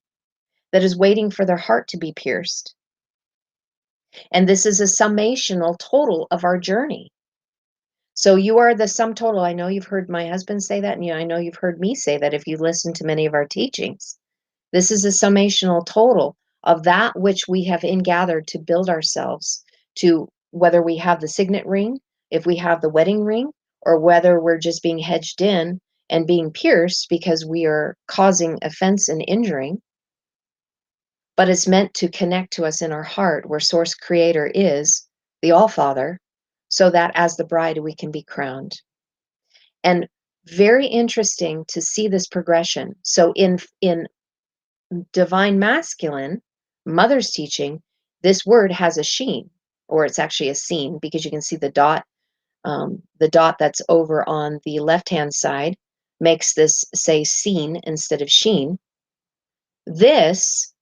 that is waiting for their heart to be pierced. And this is a summational total of our journey. So you are the sum total. I know you've heard my husband say that, and I know you've heard me say that if you listen to many of our teachings. This is a summational total of that which we have ingathered to build ourselves to, whether we have the signet ring, if we have the wedding ring, or whether we're just being hedged in and being pierced because we are causing offense and injuring. But it's meant to connect to us in our heart where Source Creator is, the All-Father, so that as the bride we can be crowned. And very interesting to see this progression. So in divine masculine, Mother's teaching, this word has a sheen, or it's actually a scene, because you can see the dot that's over on the left-hand side makes this say seen instead of sheen. This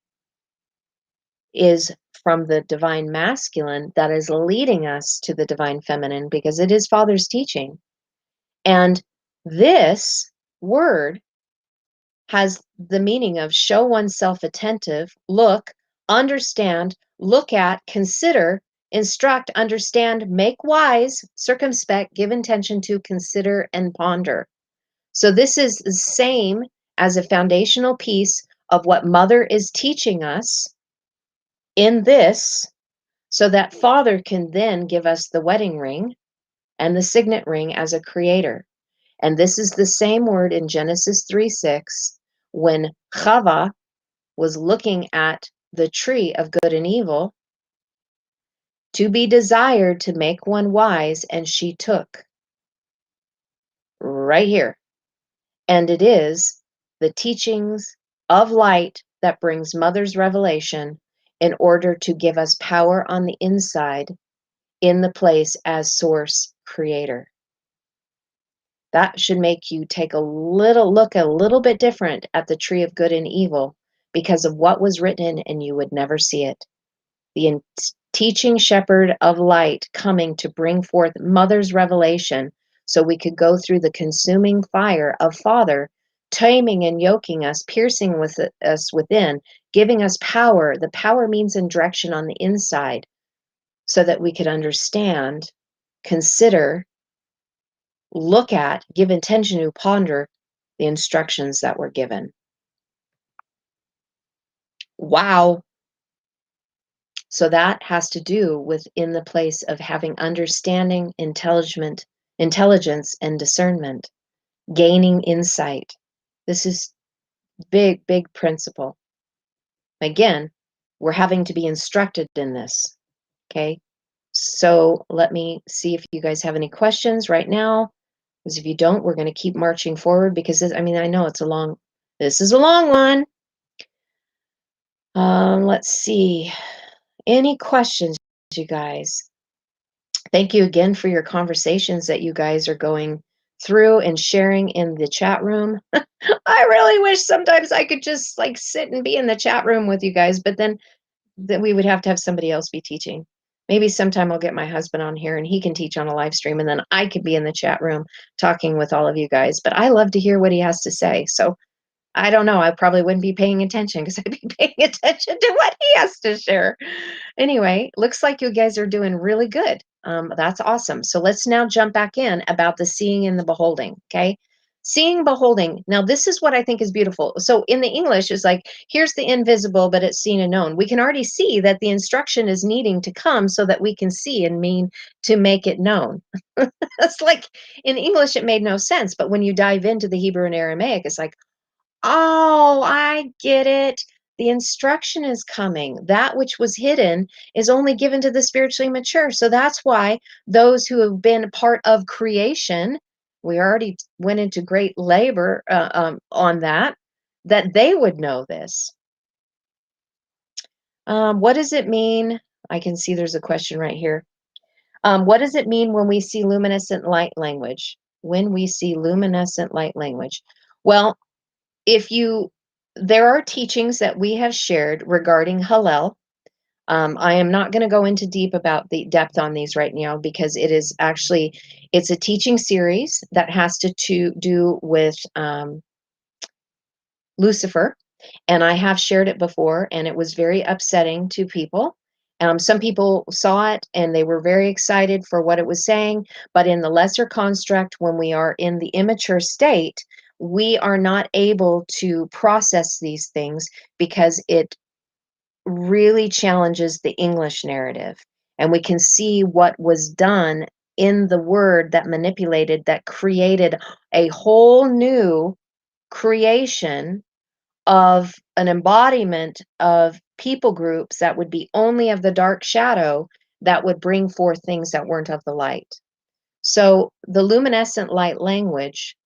is from the divine masculine that is leading us to the divine feminine, because it is Father's teaching. And this word has the meaning of show oneself attentive, look, understand, look at, consider, instruct, understand, make wise, circumspect, give intention to, consider, and ponder. So this is the same as a foundational piece of what Mother is teaching us in this, so that Father can then give us the wedding ring and the signet ring as a creator. And this is the same word in Genesis 3:6 when Chava was looking at the tree of good and evil, to be desired to make one wise, and she took. Right here. And it is the teachings of light that brings Mother's revelation in order to give us power on the inside in the place as source creator. That should make you take a little bit different at the tree of good and evil because of what was written, and you would never see it. The teaching shepherd of light coming to bring forth Mother's revelation so we could go through the consuming fire of Father, taming and yoking us, piercing with us within, giving us power. The power means in direction on the inside so that we could understand, consider, look at, give intention to, ponder the instructions that were given. Wow. So that has to do with in the place of having understanding, intelligence, and discernment, gaining insight. This is big principle. Again, we're having to be instructed in this. Okay. So let me see if you guys have any questions right now. Because if you don't, we're going to keep marching forward because this, I mean, I know this is a long one. Let's see. Any questions, you guys? Thank you again for your conversations that you guys are going through and sharing in the chat room. I really wish sometimes I could just like sit and be in the chat room with you guys, but then we would have to have somebody else be teaching. Maybe sometime I'll get my husband on here and he can teach on a live stream, and then I could be in the chat room talking with all of you guys. But I love to hear what he has to say. So I don't know. I probably wouldn't be paying attention because I'd be paying attention to what he has to share. Anyway, looks like you guys are doing really good. That's awesome. So let's now jump back in about the seeing and the beholding. Okay. Seeing, beholding. Now, this is what I think is beautiful. So in the English, it's like, here's the invisible, but it's seen and known. We can already see that the instruction is needing to come so that we can see and mean to make it known. It's like in English, it made no sense. But when you dive into the Hebrew and Aramaic, it's like, oh, I get it. The instruction is coming. That which was hidden is only given to the spiritually mature. So that's why those who have been part of creation, we already went into great labor on that they would know this. What does it mean? I can see there's a question right here. What does it mean when we see luminescent light language? When we see luminescent light language? Well, there are teachings that we have shared regarding Hallel. I am not going to go into deep about the depth on these right now because it's a teaching series that has to do with Lucifer, and I have shared it before, and it was very upsetting to people. Some people saw it and they were very excited for what it was saying, but in the lesser construct, when we are in the immature state, we are not able to process these things because it really challenges the English narrative. And we can see what was done in the word that manipulated, that created a whole new creation of an embodiment of people groups that would be only of the dark shadow, that would bring forth things that weren't of the light. So the luminescent light language,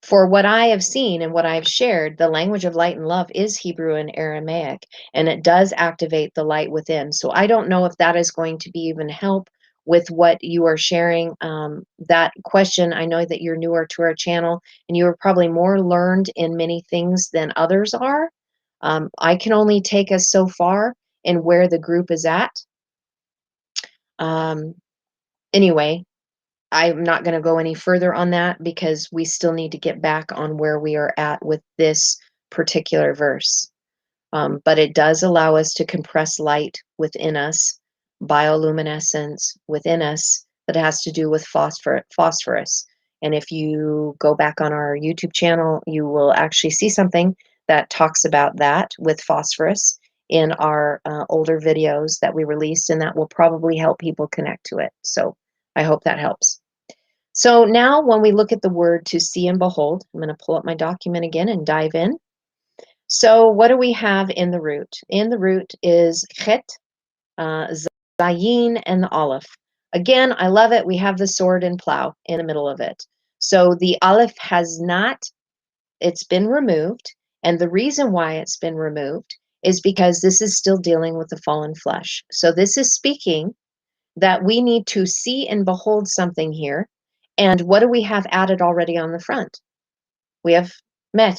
for what I have seen and what I've shared, the language of light and love is Hebrew and Aramaic, and it does activate the light within. So I don't know if that is going to be even help with what you are sharing. That question, I know that you're newer to our channel and you are probably more learned in many things than others are. I can only take us so far in where the group is at. Anyway, I'm not going to go any further on that because we still need to get back on where we are at with this particular verse. But it does allow us to compress light within us bioluminescence within us that has to do with phosphorus. And if you go back on our YouTube channel, you will actually see something that talks about that with phosphorus in our older videos that we released, and that will probably help people connect to it. So I hope that helps. So now when we look at the word to see and behold, I'm going to pull up my document again and dive in. So what do we have in the root? In the root is chet, zayin, and the aleph. Again, I love it. We have the sword and plow in the middle of it. So the aleph has not, it's been removed. And the reason why it's been removed is because this is still dealing with the fallen flesh. So this is speaking that we need to see and behold something here. And what do we have added already on the front? We have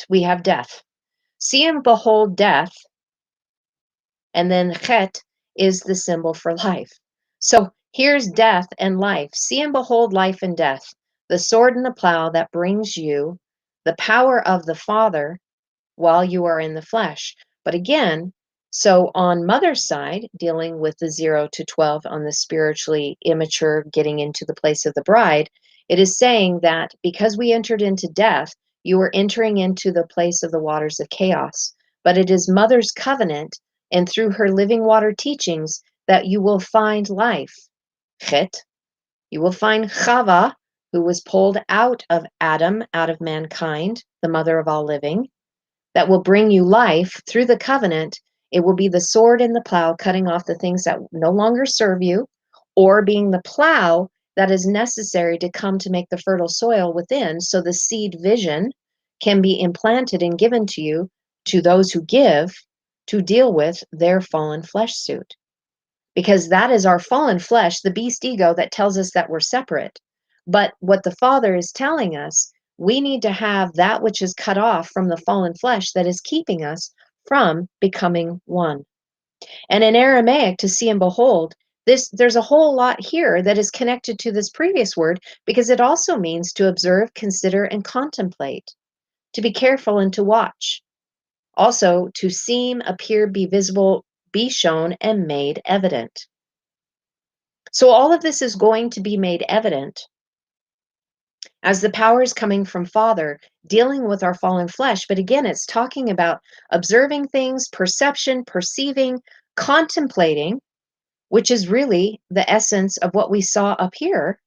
we have death. See and behold death, and then chet is the symbol for life. So here's death and life. See and behold life and death, the sword and the plow that brings you the power of the Father while you are in the flesh. But again, so on mother's side, dealing with the 0 to 12 on the spiritually immature, getting into the place of the bride, it is saying that because we entered into death, you are entering into the place of the waters of chaos. But it is mother's covenant and through her living water teachings that you will find life. Chet. You will find Chava, who was pulled out of Adam, out of mankind, the mother of all living, that will bring you life through the covenant. It will be the sword and the plow, cutting off the things that no longer serve you, or being the plow that is necessary to come to make the fertile soil within, so the seed vision can be implanted and given to you, to those who give, to deal with their fallen flesh suit. Because that is our fallen flesh, the beast ego that tells us that we're separate. But what the Father is telling us, we need to have that which is cut off from the fallen flesh that is keeping us from becoming one. And in Aramaic, to see and behold, there's a whole lot here that is connected to this previous word, because it also means to observe, consider, and contemplate, to be careful and to watch. Also, to seem, appear, be visible, be shown, and made evident. So all of this is going to be made evident as the power is coming from Father, dealing with our fallen flesh. But again, it's talking about observing things, perception, perceiving, contemplating, which is really the essence of what we saw up here,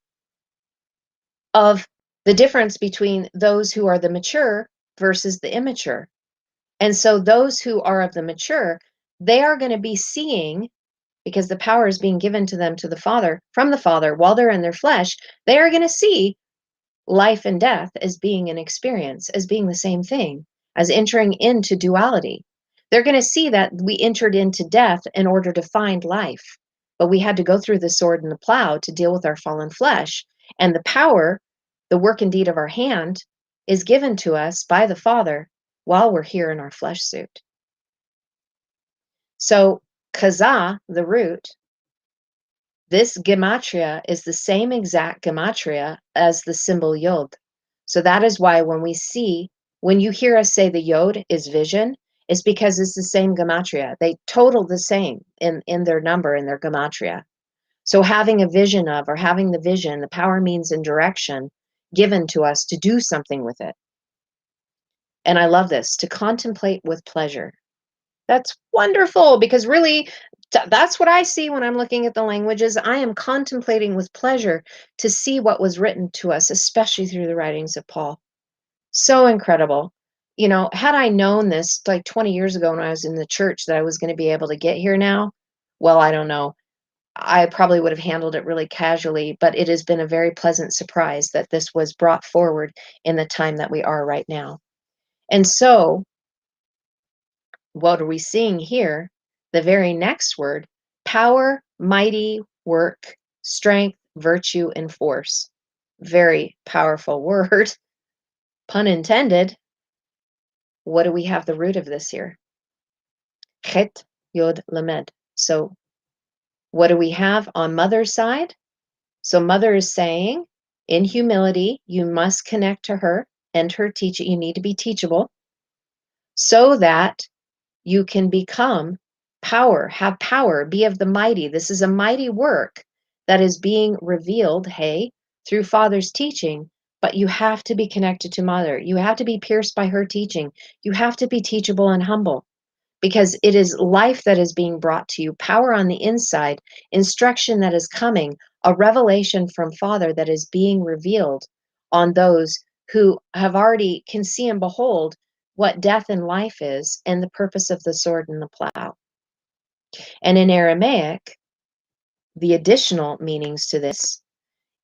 of the difference between those who are the mature versus the immature. And so those who are of the mature, they are going to be seeing, because the power is being given to them to the Father, from the Father, while they're in their flesh, they are going to see life and death as being an experience, as being the same thing, as entering into duality. They're going to see that we entered into death in order to find life, but we had to go through the sword and the plow to deal with our fallen flesh. And the power, the work and deed of our hand, is given to us by the Father while we're here in our flesh suit. So, kaza, the root, this gematria is the same exact gematria as the symbol yod. So that is why when you hear us say the yod is vision, it's because it's the same gematria. They total the same in their number, in their gematria. So having a vision of, or having the vision, the power, means, and direction given to us to do something with it. And I love this, to contemplate with pleasure. That's wonderful, because really, that's what I see when I'm looking at the languages. I am contemplating with pleasure to see what was written to us, especially through the writings of Paul. So incredible. You know, had I known this like 20 years ago when I was in the church that I was going to be able to get here now, well, I don't know. I probably would have handled it really casually, but it has been a very pleasant surprise that this was brought forward in the time that we are right now. And so, what are we seeing here? The very next word: power, mighty, work, strength, virtue, and force. Very powerful word, pun intended. What do we have the root of this here? Chet, Yod, Lamed. So what do we have on mother's side? So mother is saying, in humility, you must connect to her and her teaching. You need to be teachable so that you can become Power, have power, be of the mighty. This is a mighty work that is being revealed, hey, through Father's teaching, but you have to be connected to Mother. You have to be pierced by her teaching. You have to be teachable and humble because it is life that is being brought to you, power on the inside, instruction that is coming, a revelation from Father that is being revealed on those who have already can see and behold what death and life is and the purpose of the sword and the plow. And in Aramaic, the additional meanings to this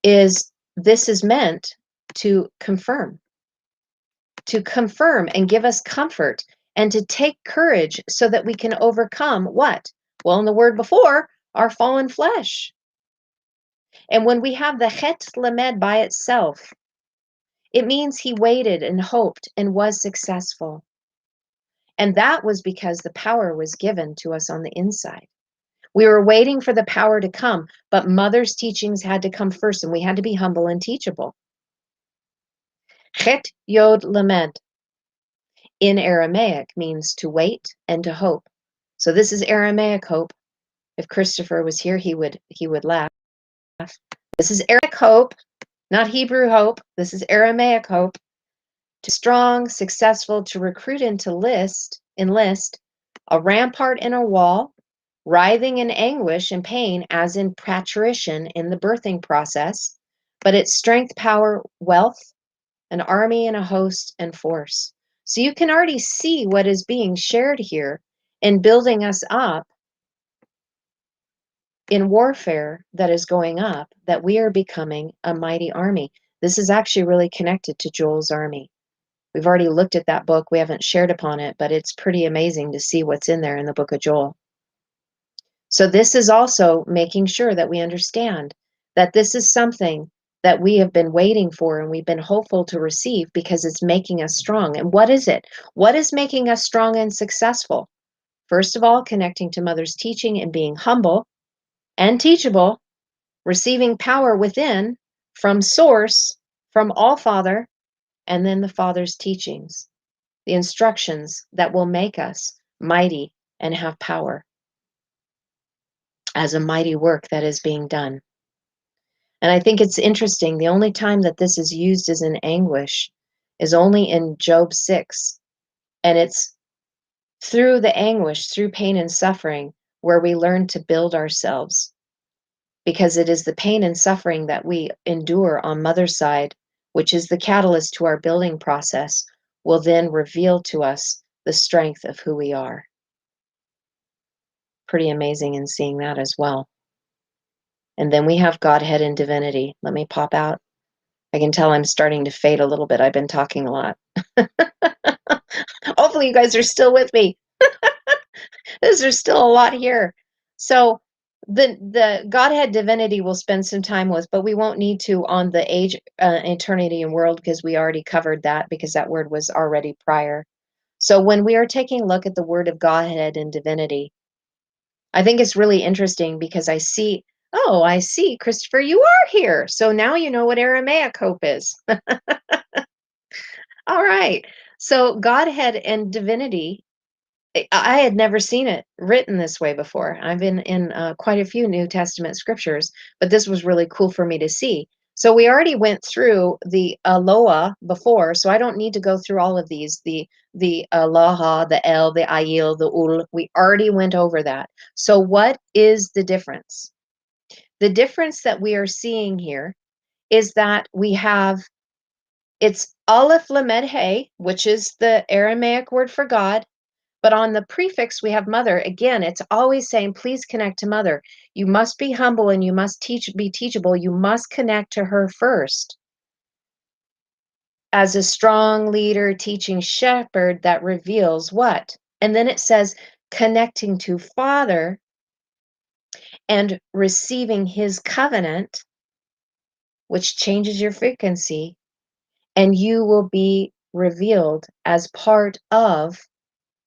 is meant to confirm and give us comfort and to take courage so that we can overcome what? Well, in the word before, our fallen flesh. And when we have the het lamed by itself, it means he waited and hoped and was successful. And that was because the power was given to us on the inside. We were waiting for the power to come, but Mother's teachings had to come first, and we had to be humble and teachable. Chet Yod Lamed in Aramaic means to wait and to hope. So this is Aramaic hope. If Christopher was here, he would laugh. This is Aramaic hope, not Hebrew hope. This is Aramaic hope. To strong, successful, to recruit and to enlist, a rampart in a wall, writhing in anguish and pain as in parturition in the birthing process, but its strength, power, wealth, an army and a host and force. So you can already see what is being shared here in building us up in warfare that is going up, that we are becoming a mighty army. This is actually really connected to Joel's army. We've already looked at that book. We haven't shared upon it, but it's pretty amazing to see what's in there in the book of Joel. So this is also making sure that we understand that this is something that we have been waiting for and we've been hopeful to receive because it's making us strong. And what is it? What is making us strong and successful? First of all, connecting to Mother's teaching and being humble and teachable, receiving power within from Source, from All Father, and then the Father's teachings, the instructions that will make us mighty and have power as a mighty work that is being done. And I think it's interesting, the only time that this is used as an anguish is only in Job 6. And it's through the anguish, through pain and suffering, where we learn to build ourselves. Because it is the pain and suffering that we endure on Mother's side, which is the catalyst to our building process, will then reveal to us the strength of who we are. Pretty amazing in seeing that as well. And then we have Godhead and divinity. Let me pop out. I can tell I'm starting to fade a little bit. I've been talking a lot. Hopefully you guys are still with me. There's still a lot here. So the Godhead divinity we'll spend some time with, but we won't need to on the age, eternity, and world because we already covered that because that word was already prior. So when we are taking a look at the word of Godhead and divinity, I think it's really interesting because I see, Christopher, you are here. So now you know what Aramaic hope is. All right. So Godhead and divinity, I had never seen it written this way before. I've been in quite a few New Testament scriptures, but this was really cool for me to see. So we already went through the Aloha before, so I don't need to go through all of these. The Aloha, the El, the Ayil, the Ul. We already went over that. So what is the difference? The difference that we are seeing here is that we have it's Aleph Lamed He, which is the Aramaic word for God. But on the prefix, we have Mother. Again, it's always saying, please connect to Mother. You must be humble and you must be teachable. You must connect to her first as a strong leader, teaching shepherd that reveals what? And then it says, connecting to Father and receiving his covenant, which changes your frequency, and you will be revealed as part of,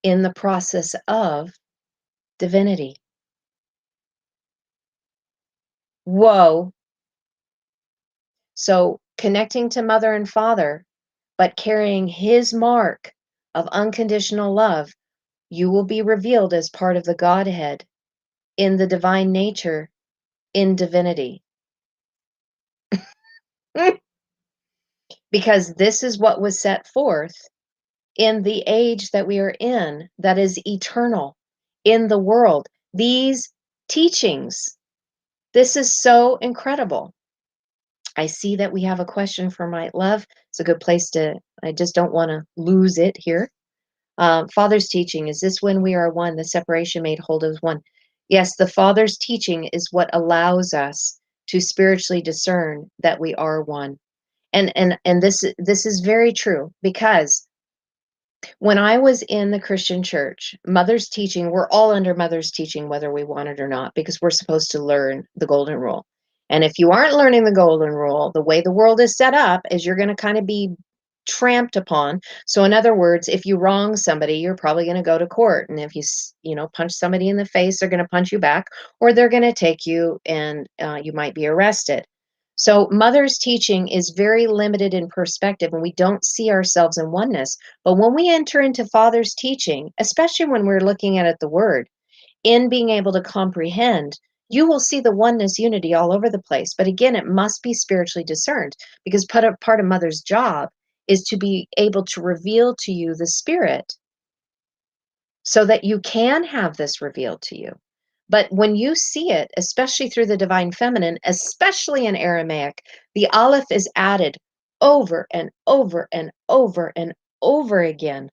in the process of, divinity. Whoa. So connecting to Mother and Father, but carrying his mark of unconditional love, You will be revealed as part of the Godhead in the divine nature, in divinity. Because this is what was set forth in the age that we are in, that is eternal, in the world. These teachings, this is so incredible. I see that we have a question for my love. It's a good place to, I just don't want to lose it here. Father's teaching, is this when we are one, the separation made hold as one? Yes, the Father's teaching is what allows us to spiritually discern that we are one. And this is very true, because when I was in the Christian church, Mother's teaching, we're all under Mother's teaching, whether we want it or not, because we're supposed to learn the golden rule. And if you aren't learning the golden rule, the way the world is set up is you're going to kind of be tramped upon. So in other words, if you wrong somebody, you're probably going to go to court. And if you punch somebody in the face, they're going to punch you back, or they're going to take you and you might be arrested. So Mother's teaching is very limited in perspective, and we don't see ourselves in oneness. But when we enter into Father's teaching, especially when we're looking at it, the Word, in being able to comprehend, you will see the oneness unity all over the place. But again, it must be spiritually discerned, because part of Mother's job is to be able to reveal to you the Spirit so that you can have this revealed to you. But when you see it, especially through the divine feminine, especially in Aramaic, the aleph is added over and over and over and over again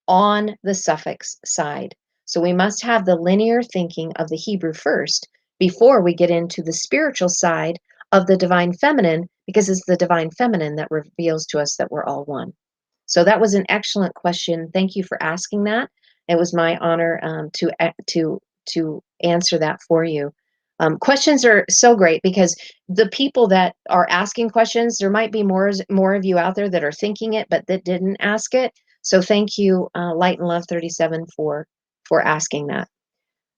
on the suffix side. So we must have the linear thinking of the Hebrew first before we get into the spiritual side of the divine feminine, because it's the divine feminine that reveals to us that we're all one. So that was an excellent question. Thank you for asking that. It was my honor to answer that for you. Questions are so great, because the people that are asking questions, there might be more of you out there that are thinking it, but that didn't ask it. So thank you, Light and Love 37, for asking that.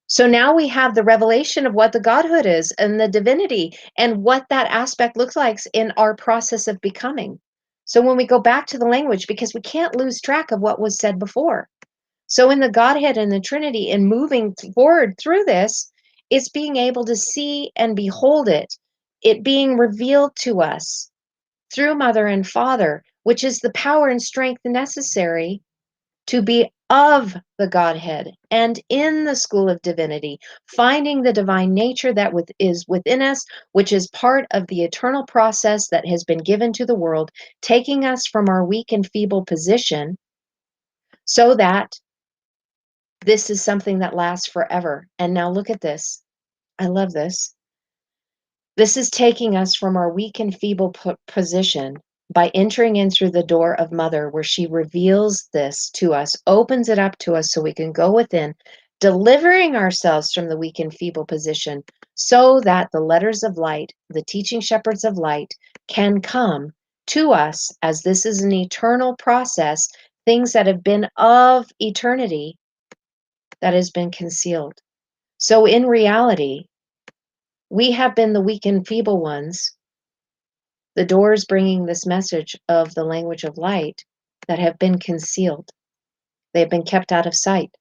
So now we have the revelation of what the Godhood is and the divinity and what that aspect looks like in our process of becoming. So when we go back to the language, because we can't lose track of what was said before. So in the Godhead and the Trinity, in moving forward through this, it's being able to see and behold it being revealed to us through Mother and Father, which is the power and strength necessary to be of the Godhead and in the school of divinity, finding the divine nature that is within us, which is part of the eternal process that has been given to the world, taking us from our weak and feeble position so that this is something that lasts forever. And now look at this. I love this. This is taking us from our weak and feeble position by entering in through the door of Mother, where she reveals this to us, opens it up to us so we can go within, delivering ourselves from the weak and feeble position so that the letters of light, the teaching shepherds of light, can come to us, as this is an eternal process, things that have been of eternity that has been concealed. So in reality, we have been the weak and feeble ones, the doors bringing this message of the language of light, that have been concealed. They have been kept out of sight.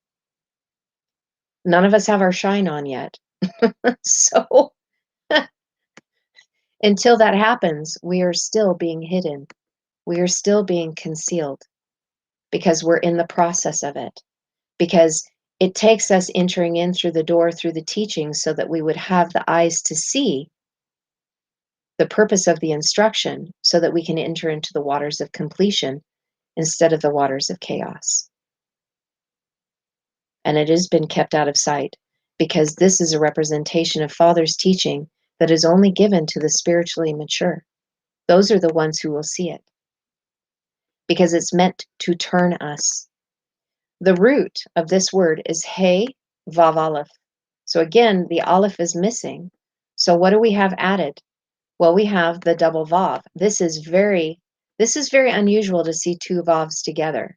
None of us have our shine on yet. So until that happens, we are still being hidden. We are still being concealed, because we're in the process of it. Because it takes us entering in through the door, through the teaching, so that we would have the eyes to see the purpose of the instruction, so that we can enter into the waters of completion instead of the waters of chaos. And it has been kept out of sight, because this is a representation of Father's teaching that is only given to the spiritually mature. Those are the ones who will see it, because it's meant to turn us. The root of this word is He Vav Aleph. So again, the Aleph is missing. So what do we have added? Well, we have the double Vav. This is very unusual to see two Vavs together.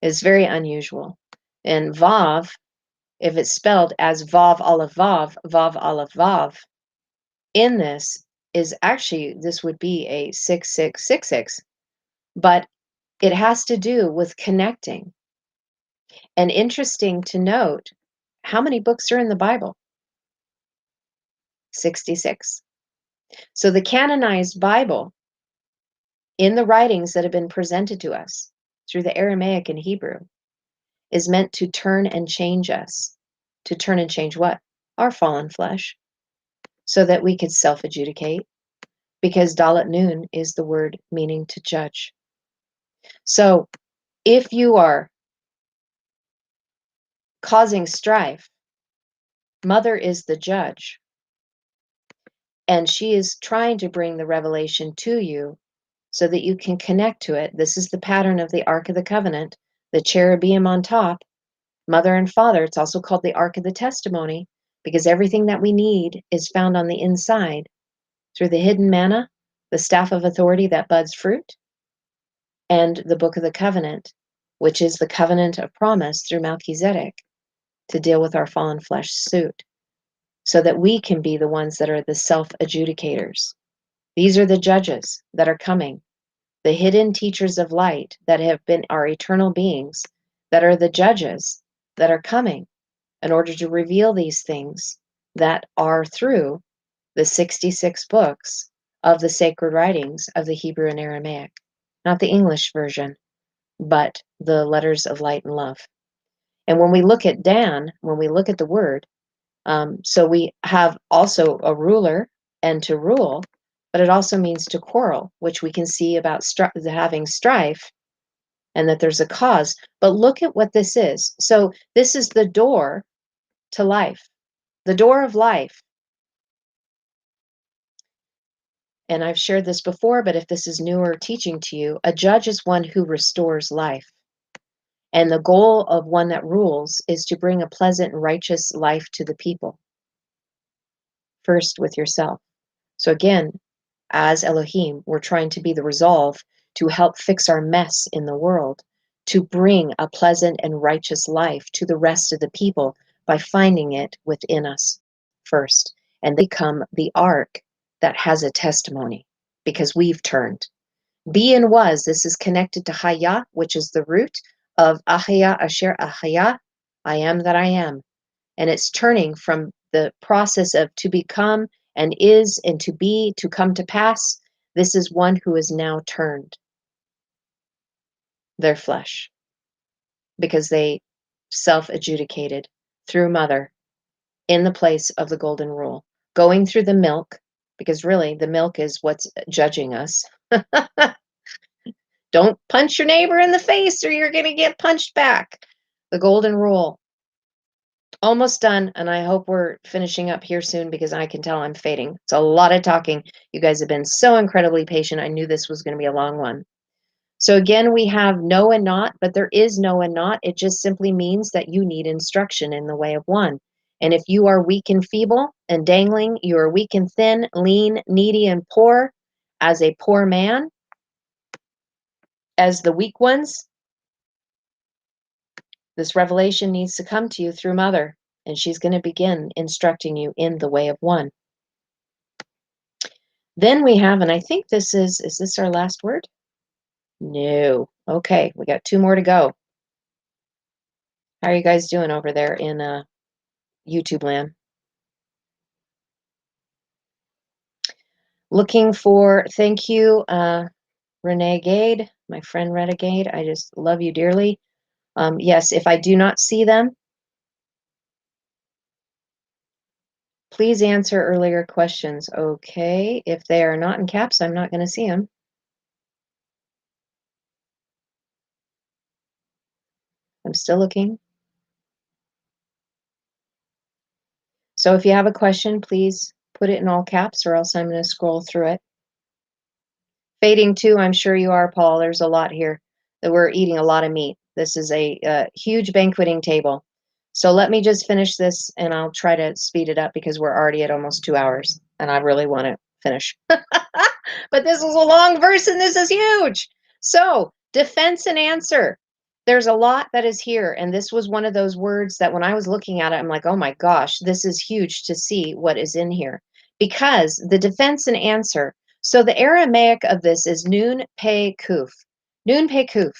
It's very unusual. And Vav, if it's spelled as Vav Aleph Vav, Vav Aleph Vav, in this is actually, this would be a 6666, but it has to do with connecting. And interesting to note, how many books are in the Bible? 66. So the canonized Bible, in the writings that have been presented to us through the Aramaic and Hebrew, is meant to turn and change us. To turn and change what? Our fallen flesh, so that we could self-adjudicate, because Dalet Nun is the word meaning to judge. So if you are causing strife, Mother is the judge, and she is trying to bring the revelation to you so that you can connect to it. This is the pattern of the Ark of the Covenant, the cherubim on top, Mother and Father. It's also called the Ark of the Testimony, because everything that we need is found on the inside through the hidden manna, the staff of authority that buds fruit, and the Book of the Covenant, which is the covenant of promise through Melchizedek to deal with our fallen flesh suit, so that we can be the ones that are the self-adjudicators. These are the judges that are coming, the hidden teachers of light that have been our eternal beings, that are the judges that are coming in order to reveal these things that are through the 66 books of the sacred writings of the Hebrew and Aramaic, not the English version, but the letters of light and love. And when we look at Dan, when we look at the word, so we have also a ruler and to rule, but it also means to quarrel, which we can see about having strife and that there's a cause. But look at what this is. So this is the door to life, the door of life. And I've shared this before, but if this is newer teaching to you, a judge is one who restores life. And the goal of one that rules is to bring a pleasant and righteous life to the people. First with yourself. So again, as Elohim, we're trying to be the resolve to help fix our mess in the world, to bring a pleasant and righteous life to the rest of the people by finding it within us first. And they become the ark that has a testimony because we've turned. Be and was, this is connected to Haya, which is the root of Ahaya Asher Ahaya, I am that I am. And it's turning from the process of to become and is and to be, to come to pass. This is one who is now turned their flesh because they self-adjudicated through Mother in the place of the golden rule, going through the milk, because really the milk is what's judging us. Don't punch your neighbor in the face or you're going to get punched back. The golden rule. Almost done, and I hope we're finishing up here soon because I can tell I'm fading. It's a lot of talking. You guys have been so incredibly patient. I knew this was going to be a long one. So again, we have no and not, but there is no and not. It just simply means that you need instruction in the way of one. And if you are weak and feeble and dangling, you are weak and thin, lean, needy, and poor, as a poor man, as the weak ones, this revelation needs to come to you through Mother, and she's going to begin instructing you in the way of one. Then we have, and I think this is this our last word? No. Okay, we got 2 more to go. How are you guys doing over there in YouTube land? Looking for, thank you, Renee Gade, my friend Renegade. I just love you dearly. Yes, if I do not see them, please answer earlier questions. Okay, if they are not in caps, I'm not going to see them. I'm still looking. So if you have a question, please put it in all caps or else I'm going to scroll through it. Fading too, I'm sure you are, Paul. There's a lot here that we're eating a lot of meat. This is a huge banqueting table. So let me just finish this and I'll try to speed it up because we're already at almost 2 hours and I really want to finish. But this is a long verse and this is huge. So defense and answer. There's a lot that is here. And this was one of those words that when I was looking at it, I'm like, oh my gosh, this is huge to see what is in here. Because the defense and answer. So the Aramaic of this is nun pe kuf. Nun pe kuf.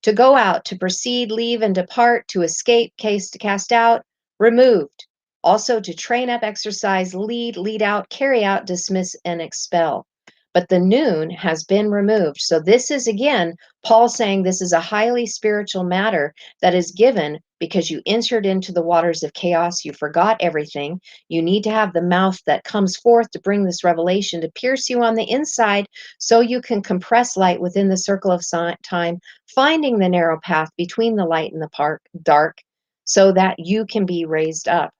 To go out, to proceed, leave, and depart, to escape, cast out, removed. Also to train up, exercise, lead out, carry out, dismiss, and expel. But the noon has been removed. So this is, again, Paul saying this is a highly spiritual matter that is given because you entered into the waters of chaos. You forgot everything. You need to have the mouth that comes forth to bring this revelation to pierce you on the inside so you can compress light within the circle of time, finding the narrow path between the light and the dark so that you can be raised up.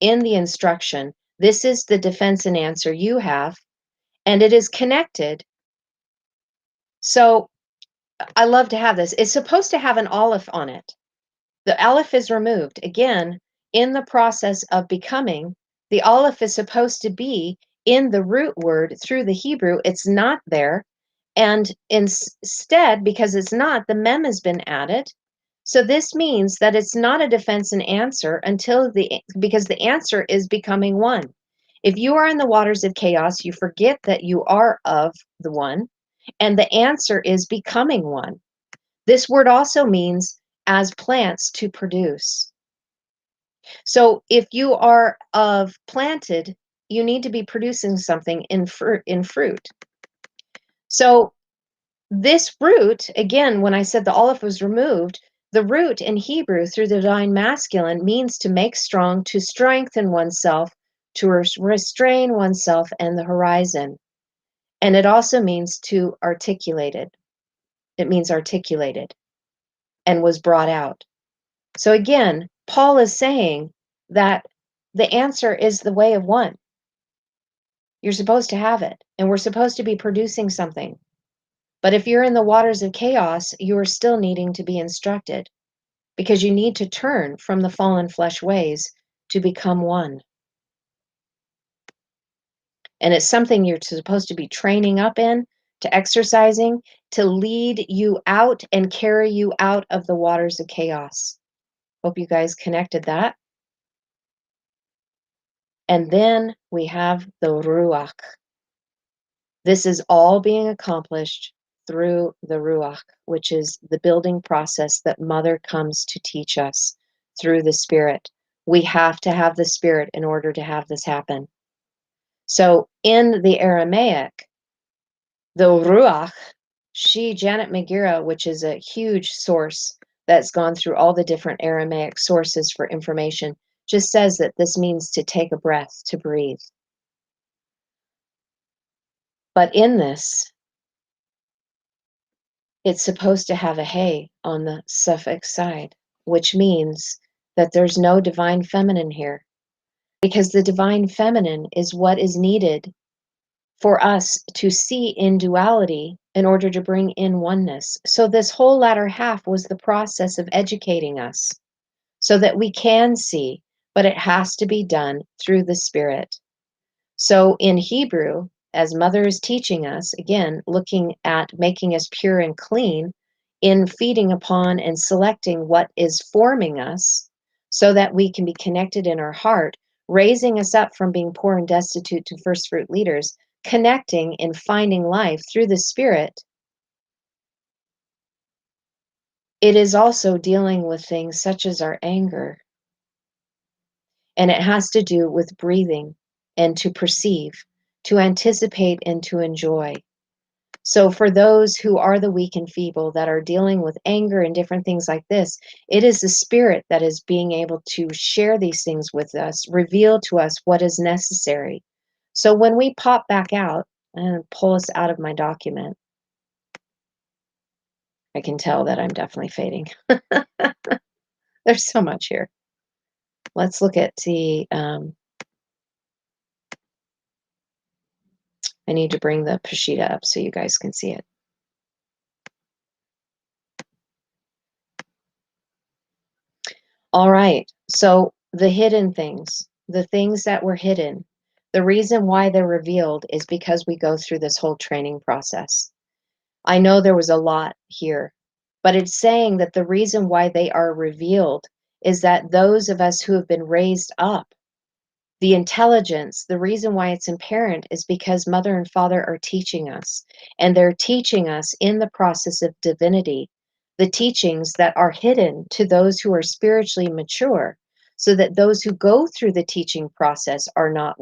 In the instruction, this is the defense and answer you have, and it is connected. So I love to have this. It's supposed to have an aleph on it. The aleph is removed. Again, in the process of becoming, the aleph is supposed to be in the root word through the Hebrew. It's not there. And instead, because it's not, the mem has been added. So this means that it's not a defense and answer because the answer is becoming one. If you are in the waters of chaos, you forget that you are of the one, and the answer is becoming one. This word also means as plants to produce. So if you are of planted, you need to be producing something in fruit. So this root, again, when I said the aleph was removed, the root in Hebrew through the divine masculine means to make strong, to strengthen oneself, to restrain oneself and the horizon. And it also means to articulate it. It means articulated and was brought out. So again, Paul is saying that the answer is the way of one. You're supposed to have it, and we're supposed to be producing something. But if you're in the waters of chaos, you are still needing to be instructed because you need to turn from the fallen flesh ways to become one. And it's something you're supposed to be training up in, to exercising, to lead you out and carry you out of the waters of chaos. Hope you guys connected that. And then we have the Ruach. This is all being accomplished through the Ruach, which is the building process that Mother comes to teach us through the Spirit. We have to have the Spirit in order to have this happen. So in the Aramaic, the Ruach, Janet Megira, which is a huge source that's gone through all the different Aramaic sources for information, just says that this means to take a breath, to breathe. But in this, it's supposed to have a hey on the suffix side, which means that there's no divine feminine here, because the divine feminine is what is needed for us to see in duality in order to bring in oneness. So this whole latter half was the process of educating us so that we can see, but it has to be done through the Spirit. So in Hebrew, as Mother is teaching us, again, looking at making us pure and clean, in feeding upon and selecting what is forming us so that we can be connected in our heart, raising us up from being poor and destitute to first fruit leaders, connecting and finding life through the Spirit. It is also dealing with things such as our anger. And it has to do with breathing and to perceive, to anticipate and to enjoy. So for those who are the weak and feeble that are dealing with anger and different things like this, it is the Spirit that is being able to share these things with us, reveal to us what is necessary. So when we pop back out and pull us out of my document, I can tell that I'm definitely fading. There's so much here. Let's look at the, I need to bring the Peshitta up so you guys can see it. All right, so the hidden things, the things that were hidden, the reason why they're revealed is because we go through this whole training process. I know there was a lot here, but it's saying that the reason why they are revealed is that those of us who have been raised up, the intelligence, the reason why it's apparent is because Mother and Father are teaching us, and they're teaching us in the process of divinity the teachings that are hidden to those who are spiritually mature, so that those who go through the teaching process are not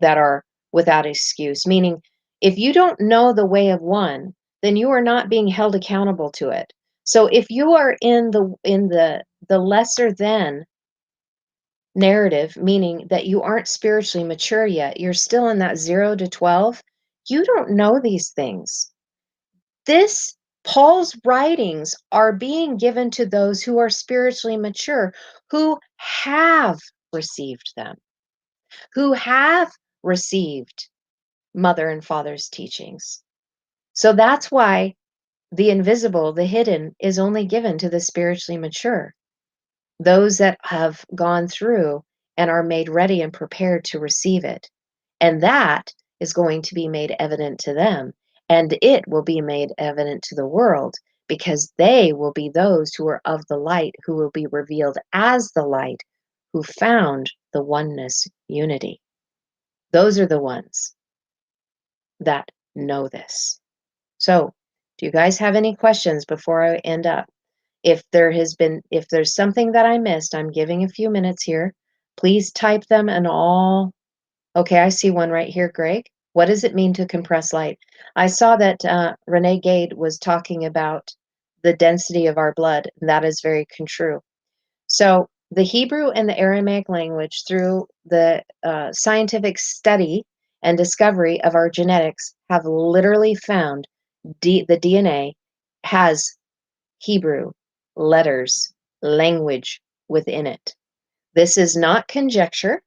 that are without excuse. Meaning, if you don't know the way of one, then you are not being held accountable to it. So if you are in the lesser than narrative, meaning that you aren't spiritually mature yet, you're still in that 0 to 12, you don't know these things. This Paul's writings are being given to those who are spiritually mature, who have received them, who have received mother and father's teachings. So that's why the invisible, the hidden, is only given to the spiritually mature, those that have gone through and are made ready and prepared to receive it. And that is going to be made evident to them. And it will be made evident to the world, because they will be those who are of the light, who will be revealed as the light, who found the oneness unity. Those are the ones that know this. So, do you guys have any questions before I end up? If there's something that I missed, I'm giving a few minutes here. Please type them in all. Okay, I see one right here, Greg. What does it mean to compress light? I saw that Renee Gade was talking about the density of our blood, and that is very true. So the Hebrew and the Aramaic language, through the scientific study and discovery of our genetics, have literally found the DNA has Hebrew letters, language within it. This is not conjecture.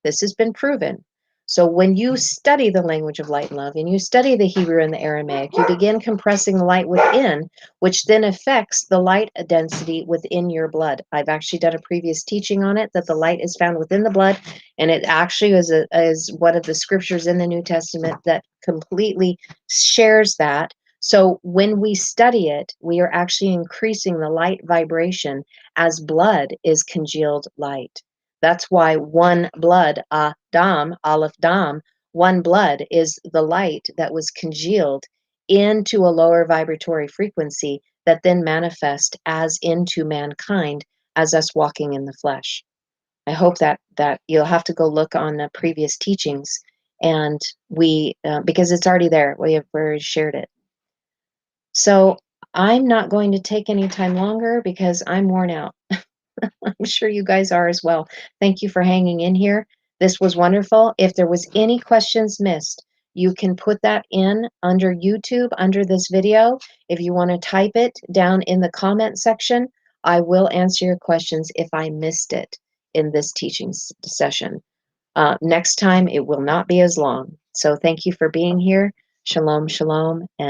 This has been proven. So when you study the language of light and love, and you study the Hebrew and the Aramaic, you begin compressing the light within, which then affects the light density within your blood. I've actually done a previous teaching on it, that the light is found within the blood, and it actually is one of the scriptures in the New Testament that completely shares that. So when we study it, we are actually increasing the light vibration, as blood is congealed light. That's why one blood, Dam, Aleph Dam, one blood is the light that was congealed into a lower vibratory frequency that then manifests as into mankind, as us walking in the flesh. I hope that you'll have to go look on the previous teachings, and we because it's already there. We've already shared it. So I'm not going to take any time longer because I'm worn out. I'm sure you guys are as well. Thank you for hanging in here. This was wonderful. If there was any questions missed, you can put that in under YouTube, under this video. If you want to type it down in the comment section, I will answer your questions if I missed it in this teaching session. Next time, it will not be as long. So thank you for being here. Shalom, shalom. And